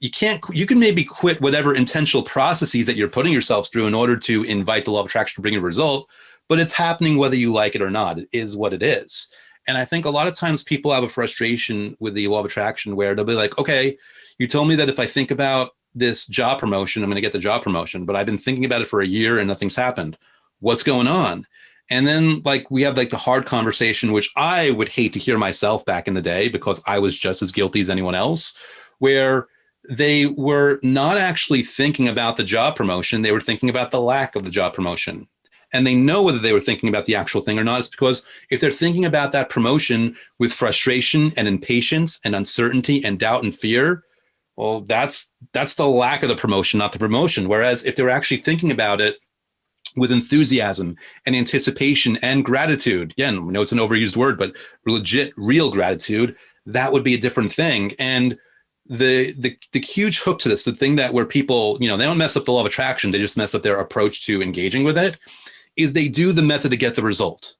you can maybe quit whatever intentional processes that you're putting yourself through in order to invite the law of attraction to bring a result, but it's happening whether you like it or not. It is what it is. And I think a lot of times people have a frustration with the law of attraction where they'll be like, okay, you told me that if I think about this job promotion, I'm going to get the job promotion, but I've been thinking about it for a year and nothing's happened. What's going on? And then we have the hard conversation, which I would hate to hear myself back in the day because I was just as guilty as anyone else, where they were not actually thinking about the job promotion. They were thinking about the lack of the job promotion. And they know whether they were thinking about the actual thing or not. It's because if they're thinking about that promotion with frustration and impatience and uncertainty and doubt and fear, well, that's the lack of the promotion, not the promotion. Whereas if they were actually thinking about it with enthusiasm and anticipation and gratitude, again, we know it's an overused word, but legit, real gratitude, that would be a different thing. And the huge hook to this, the thing that where people, they don't mess up the law of attraction, they just mess up their approach to engaging with it, is they do the method to get the result.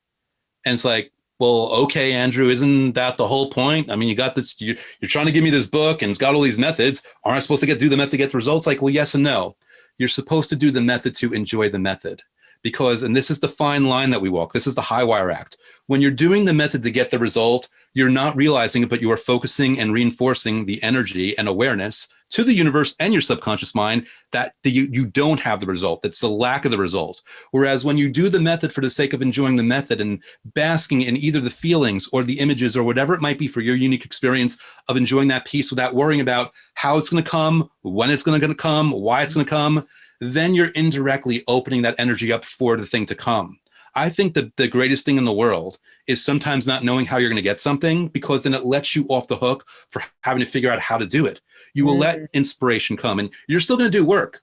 And it's like, well, okay, Andrew, isn't that the whole point? I mean, you got this, you're trying to give me this book and it's got all these methods. Aren't I supposed to do the method to get the results? Like, well, yes and no. You're supposed to do the method to enjoy the method. Because, and this is the fine line that we walk, this is the high wire act. When you're doing the method to get the result, you're not realizing it, but you are focusing and reinforcing the energy and awareness to the universe and your subconscious mind that you don't have the result. That's the lack of the result. Whereas when you do the method for the sake of enjoying the method and basking in either the feelings or the images or whatever it might be for your unique experience of enjoying that piece without worrying about how it's going to come, when it's going to come, why it's going to come, then you're indirectly opening that energy up for the thing to come. I think that the greatest thing in the world is sometimes not knowing how you're going to get something, because then it lets you off the hook for having to figure out how to do it. You will let inspiration come, and you're still going to do work,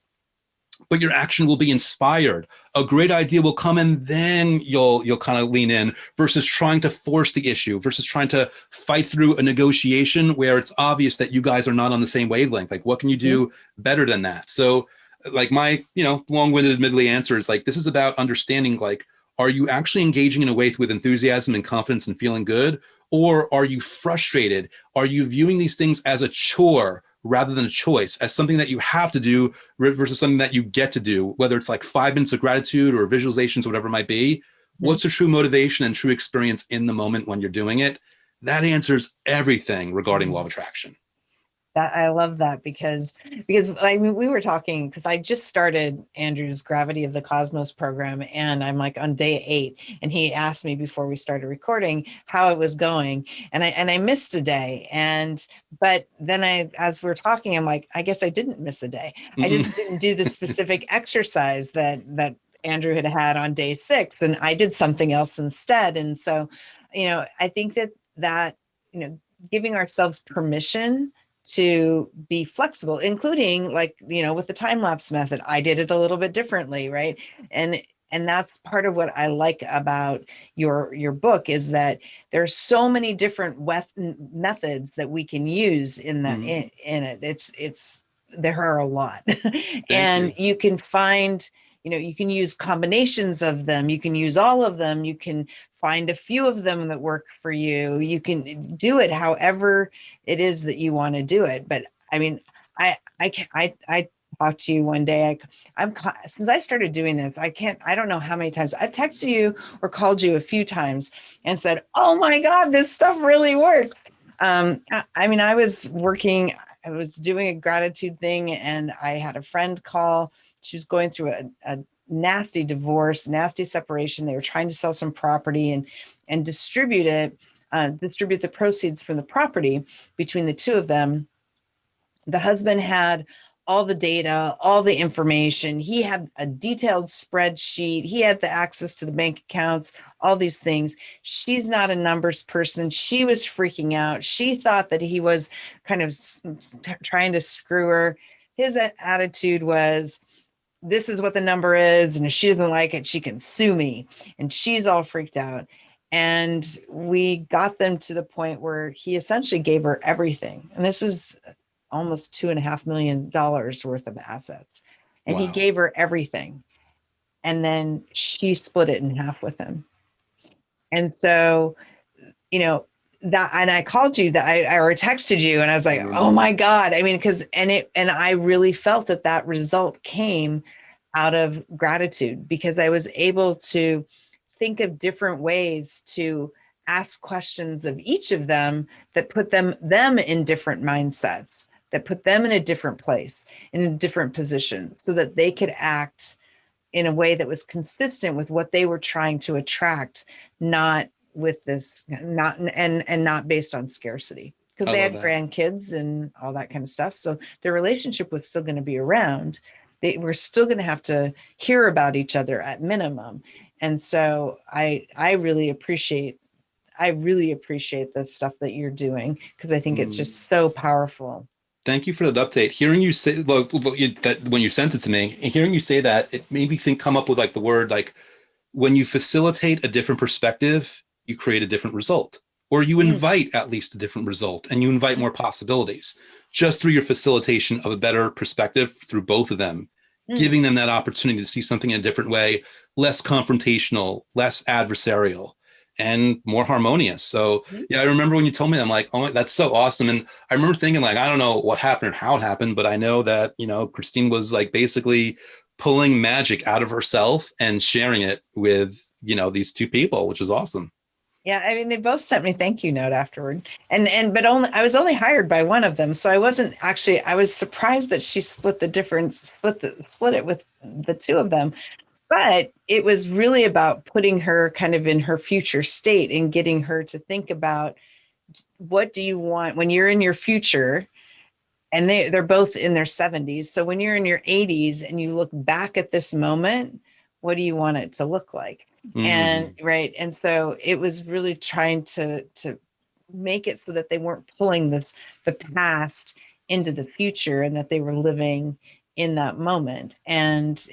but your action will be inspired. A great idea will come, and then you'll kind of lean in, versus trying to force the issue, versus trying to fight through a negotiation where it's obvious that you guys are not on the same wavelength. Like, what can you do better than that? So my, long-winded, admittedly answer is this is about understanding, Are you actually engaging in a way with enthusiasm and confidence and feeling good? Or are you frustrated? Are you viewing these things as a chore rather than a choice, as something that you have to do versus something that you get to do, whether it's like 5 minutes of gratitude or visualizations, whatever it might be? Mm-hmm. What's the true motivation and true experience in the moment when you're doing it? That answers everything regarding law of attraction. That I love that because I mean, we were talking because I just started Andrew's Gravity of the Cosmos program, and I'm like on day 8, and he asked me before we started recording how it was going, and I missed a day, but then as we're talking, I'm like, I guess I didn't miss a day. I just didn't do the specific exercise that Andrew had on day 6, and I did something else instead. And so, I think that giving ourselves permission to be flexible, including with the time-lapse method, I did it a little bit differently, right? And that's part of what I like about your book, is that there's so many different methods that we can use in that in it. There are a lot, and you can find. You can use combinations of them. You can use all of them. You can find a few of them that work for you. You can do it however it is that you want to do it. But I mean, I talked to you one day. Since I started doing this, I don't know how many times I've texted you or called you a few times and said, "Oh my God, this stuff really works." I mean, I was doing a gratitude thing, and I had a friend call. She was going through a nasty divorce, nasty separation. They were trying to sell some property and distribute the proceeds from the property between the two of them. The husband had all the data, all the information. He had a detailed spreadsheet. He had the access to the bank accounts, all these things. She's not a numbers person. She was freaking out. She thought that he was kind of trying to screw her. His attitude was, this is what the number is, and if she doesn't like it, she can sue me. And she's all freaked out. And we got them to the point where he essentially gave her everything. And this was almost $2.5 million worth of assets. And He gave her everything. And then she split it in half with him. And so, that, and I called you or texted you, and I was like, oh my God. I mean, and I really felt that result came out of gratitude, because I was able to think of different ways to ask questions of each of them that put them in different mindsets, that put them in a different place, in a different position, so that they could act in a way that was consistent with what they were trying to attract, not based on scarcity, because they had grandkids and all that kind of stuff. So their relationship was still going to be around. They were still going to have to hear about each other at minimum. And so I really appreciate the stuff that you're doing, because I think it's just so powerful. Thank you for that update. Hearing you say that when you sent it to me, and hearing you say that, it made me come up with the word, when you facilitate a different perspective, you create a different result, or you invite at least a different result, and you invite more possibilities just through your facilitation of a better perspective through both of them, giving them that opportunity to see something in a different way, less confrontational, less adversarial, and more harmonious. So yeah, I remember when you told me that, I'm like, oh, that's so awesome. And I remember thinking I don't know what happened or how it happened, but I know that, Christine was basically pulling magic out of herself and sharing it with, these two people, which was awesome. Yeah, I mean, they both sent me thank you note afterward, but I was only hired by one of them, so I wasn't actually. I was surprised that she split it with the two of them, but it was really about putting her kind of in her future state and getting her to think about, what do you want when you're in your future, and they're both in their 70s. So when you're in your 80s and you look back at this moment, what do you want it to look like? And right. And so it was really trying to make it so that they weren't pulling the past into the future, and that they were living in that moment. And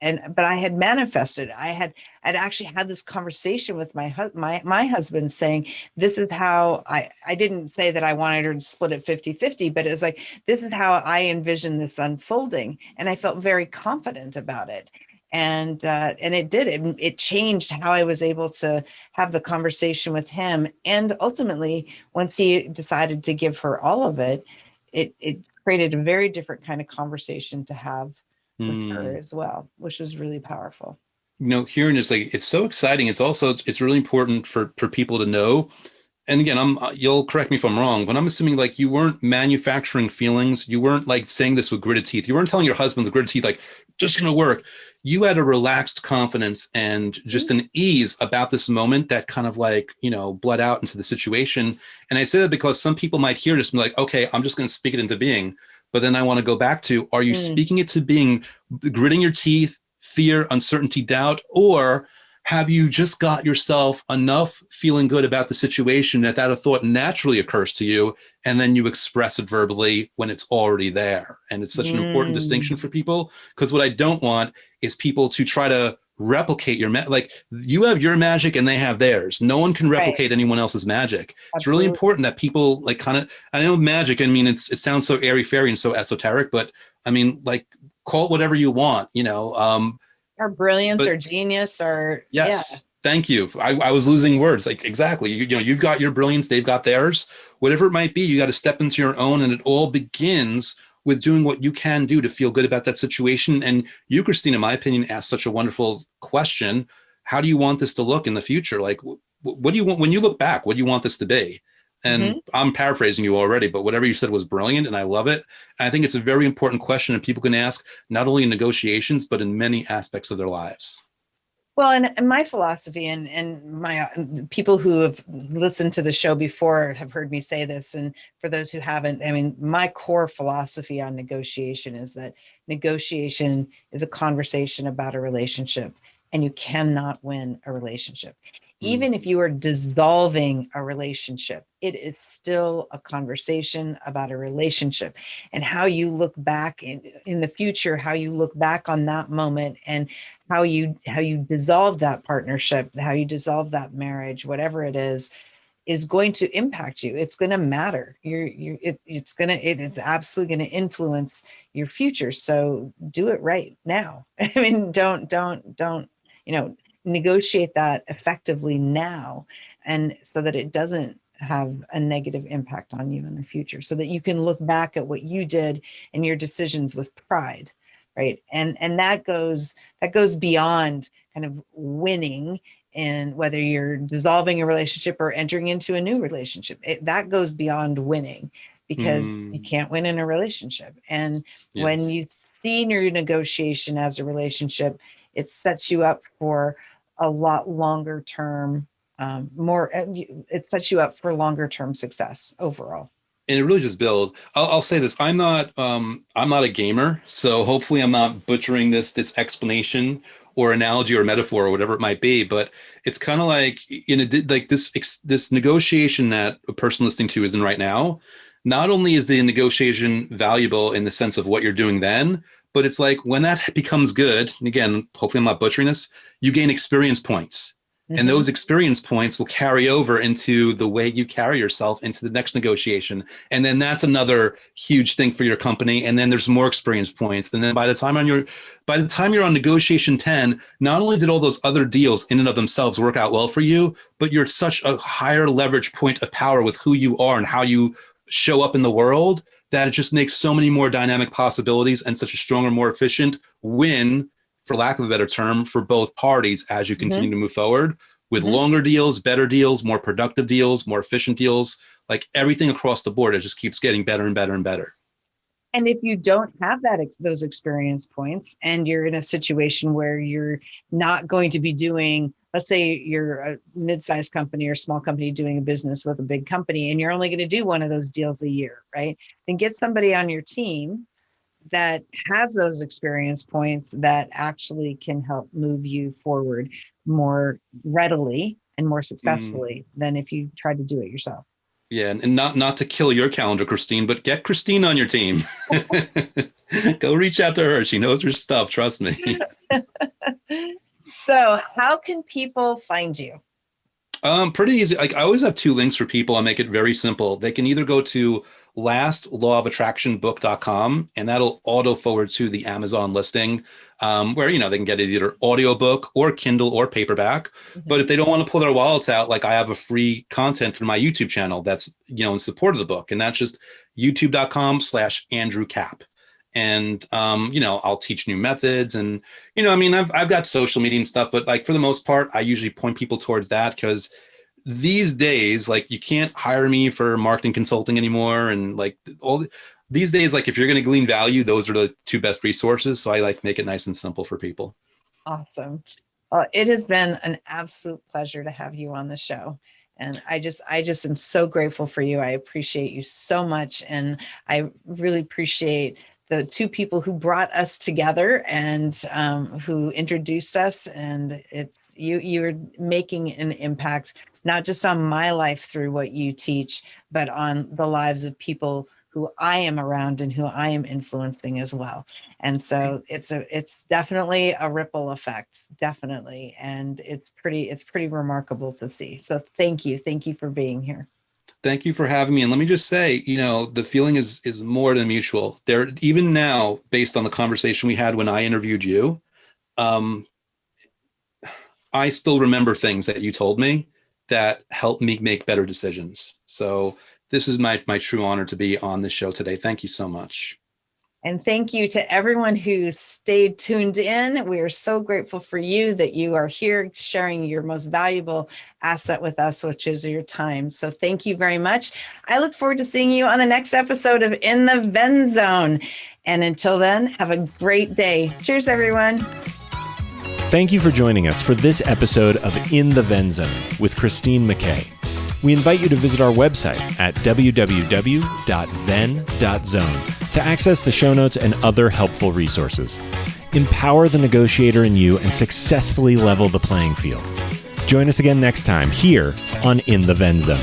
but I had manifested. I'd actually had this conversation with my husband, saying, this is how I didn't say that I wanted her to split it 50-50, but it was this is how I envision this unfolding. And I felt very confident about it. And it did. It changed how I was able to have the conversation with him. And ultimately, once he decided to give her all of it, it created a very different kind of conversation to have with her as well, which was really powerful. Hearing is like, it's so exciting. It's also, it's really important for people to know. And again, you'll correct me if I'm wrong, but I'm assuming like you weren't manufacturing feelings. You weren't like saying this with gritted teeth. You weren't telling your husband with gritted teeth, like, just going to work. You had a relaxed confidence and just an ease about this moment that kind of like, bled out into the situation. And I say that because some people might hear this and be like, okay, I'm just going to speak it into being. But then I want to go back to, are you speaking it to being, gritting your teeth, fear, uncertainty, doubt, or have you just got yourself enough feeling good about the situation that a thought naturally occurs to you, and then you express it verbally when it's already there? And it's such an important distinction for people, because what I don't want is people to try to replicate your like you have your magic and they have theirs. No one can replicate anyone else's magic. Absolutely. It's really important that people like kind of, I know magic, I mean, it sounds so airy fairy and so esoteric, but I mean, like, call it whatever you want, or brilliance, or genius, or yes. Yeah. Thank you. I was losing words. Like, exactly. You've got your brilliance, they've got theirs. Whatever it might be, you got to step into your own, and it all begins with doing what you can do to feel good about that situation. And you, Christine, in my opinion, asked such a wonderful question. How do you want this to look in the future? Like, what do you want when you look back? What do you want this to be? And I'm paraphrasing you already, but whatever you said was brilliant, and I love it. And I think it's a very important question that people can ask, not only in negotiations, but in many aspects of their lives. Well, and my philosophy, and my people who have listened to the show before have heard me say this, and for those who haven't, I mean, my core philosophy on negotiation is that negotiation is a conversation about a relationship, and you cannot win a relationship. Even if you are dissolving a relationship, it is still a conversation about a relationship, and how you look back in the future, how you look back on that moment, and how you dissolve that partnership, how you dissolve that marriage, whatever it is going to impact you. It's going to matter. It is absolutely going to influence your future. So do it right now. I mean, don't negotiate that effectively now, and so that it doesn't have a negative impact on you in the future, so that you can look back at what you did and your decisions with pride, right? And that goes beyond kind of winning, and whether you're dissolving a relationship or entering into a new relationship, that goes beyond winning, because you can't win in a relationship. And when you see your negotiation as a relationship, it sets you up for a lot longer term, it sets you up for longer term success overall. And it really just builds. I'll say this: I'm not a gamer, so hopefully I'm not butchering this explanation or analogy or metaphor or whatever it might be. But it's kind of like this negotiation that a person listening to is in right now. Not only is the negotiation valuable in the sense of what you're doing then, but it's like when that becomes good, and again, hopefully I'm not butchering this, you gain experience points. And those experience points will carry over into the way you carry yourself into the next negotiation. And then that's another huge thing for your company. And then there's more experience points. And then by the time you're on negotiation 10, not only did all those other deals in and of themselves work out well for you, but you're such a higher leverage point of power with who you are and how you show up in the world, that it just makes so many more dynamic possibilities and such a stronger, more efficient win, for lack of a better term, for both parties as you continue to move forward with longer deals, better deals, more productive deals, more efficient deals. Like everything across the board, it just keeps getting better and better and better. And if you don't have those experience points, and you're in a situation where you're not going to be doing, let's say you're a mid-sized company or small company doing a business with a big company, and you're only going to do one of those deals a year, right? Then get somebody on your team that has those experience points that actually can help move you forward more readily and more successfully than if you tried to do it yourself. Yeah, and not to kill your calendar, Christine, but get Christine on your team. Go reach out to her. She knows her stuff. Trust me. So how can people find you? Pretty easy. Like I always have two links for people. I make it very simple. They can either go to lastlawofattractionbook.com and that'll auto forward to the Amazon listing, where, they can get it either audiobook or Kindle or paperback. But if they don't want to pull their wallets out, like I have a free content through my YouTube channel that's, in support of the book. And that's just youtube.com/Andrew Cap. And, I'll teach new methods and, I've got social media and stuff, but like for the most part, I usually point people towards that because these days, like you can't hire me for marketing consulting anymore. And like these days, like if you're going to glean value, those are the two best resources. So I like make it nice and simple for people. Awesome. Well, it has been an absolute pleasure to have you on the show. And I just am so grateful for you. I appreciate you so much. And I really appreciate the two people who brought us together and who introduced us. And you're making an impact, not just on my life through what you teach, but on the lives of people who I am around and who I am influencing as well. And so it's definitely a ripple effect, definitely. And it's pretty remarkable to see. So thank you for being here. Thank you for having me. And let me just say, the feeling is more than mutual. There, even now, based on the conversation we had when I interviewed you, I still remember things that you told me that helped me make better decisions. So this is my true honor to be on this show today. Thank you so much. And thank you to everyone who stayed tuned in. We are so grateful for you that you are here sharing your most valuable asset with us, which is your time. So thank you very much. I look forward to seeing you on the next episode of In the Ven Zone. And until then, have a great day. Cheers, everyone. Thank you for joining us for this episode of In the Ven Zone with Christine McKay. We invite you to visit our website at www.ven.zone to access the show notes and other helpful resources. Empower the negotiator in you and successfully level the playing field. Join us again next time here on In the Ven Zone.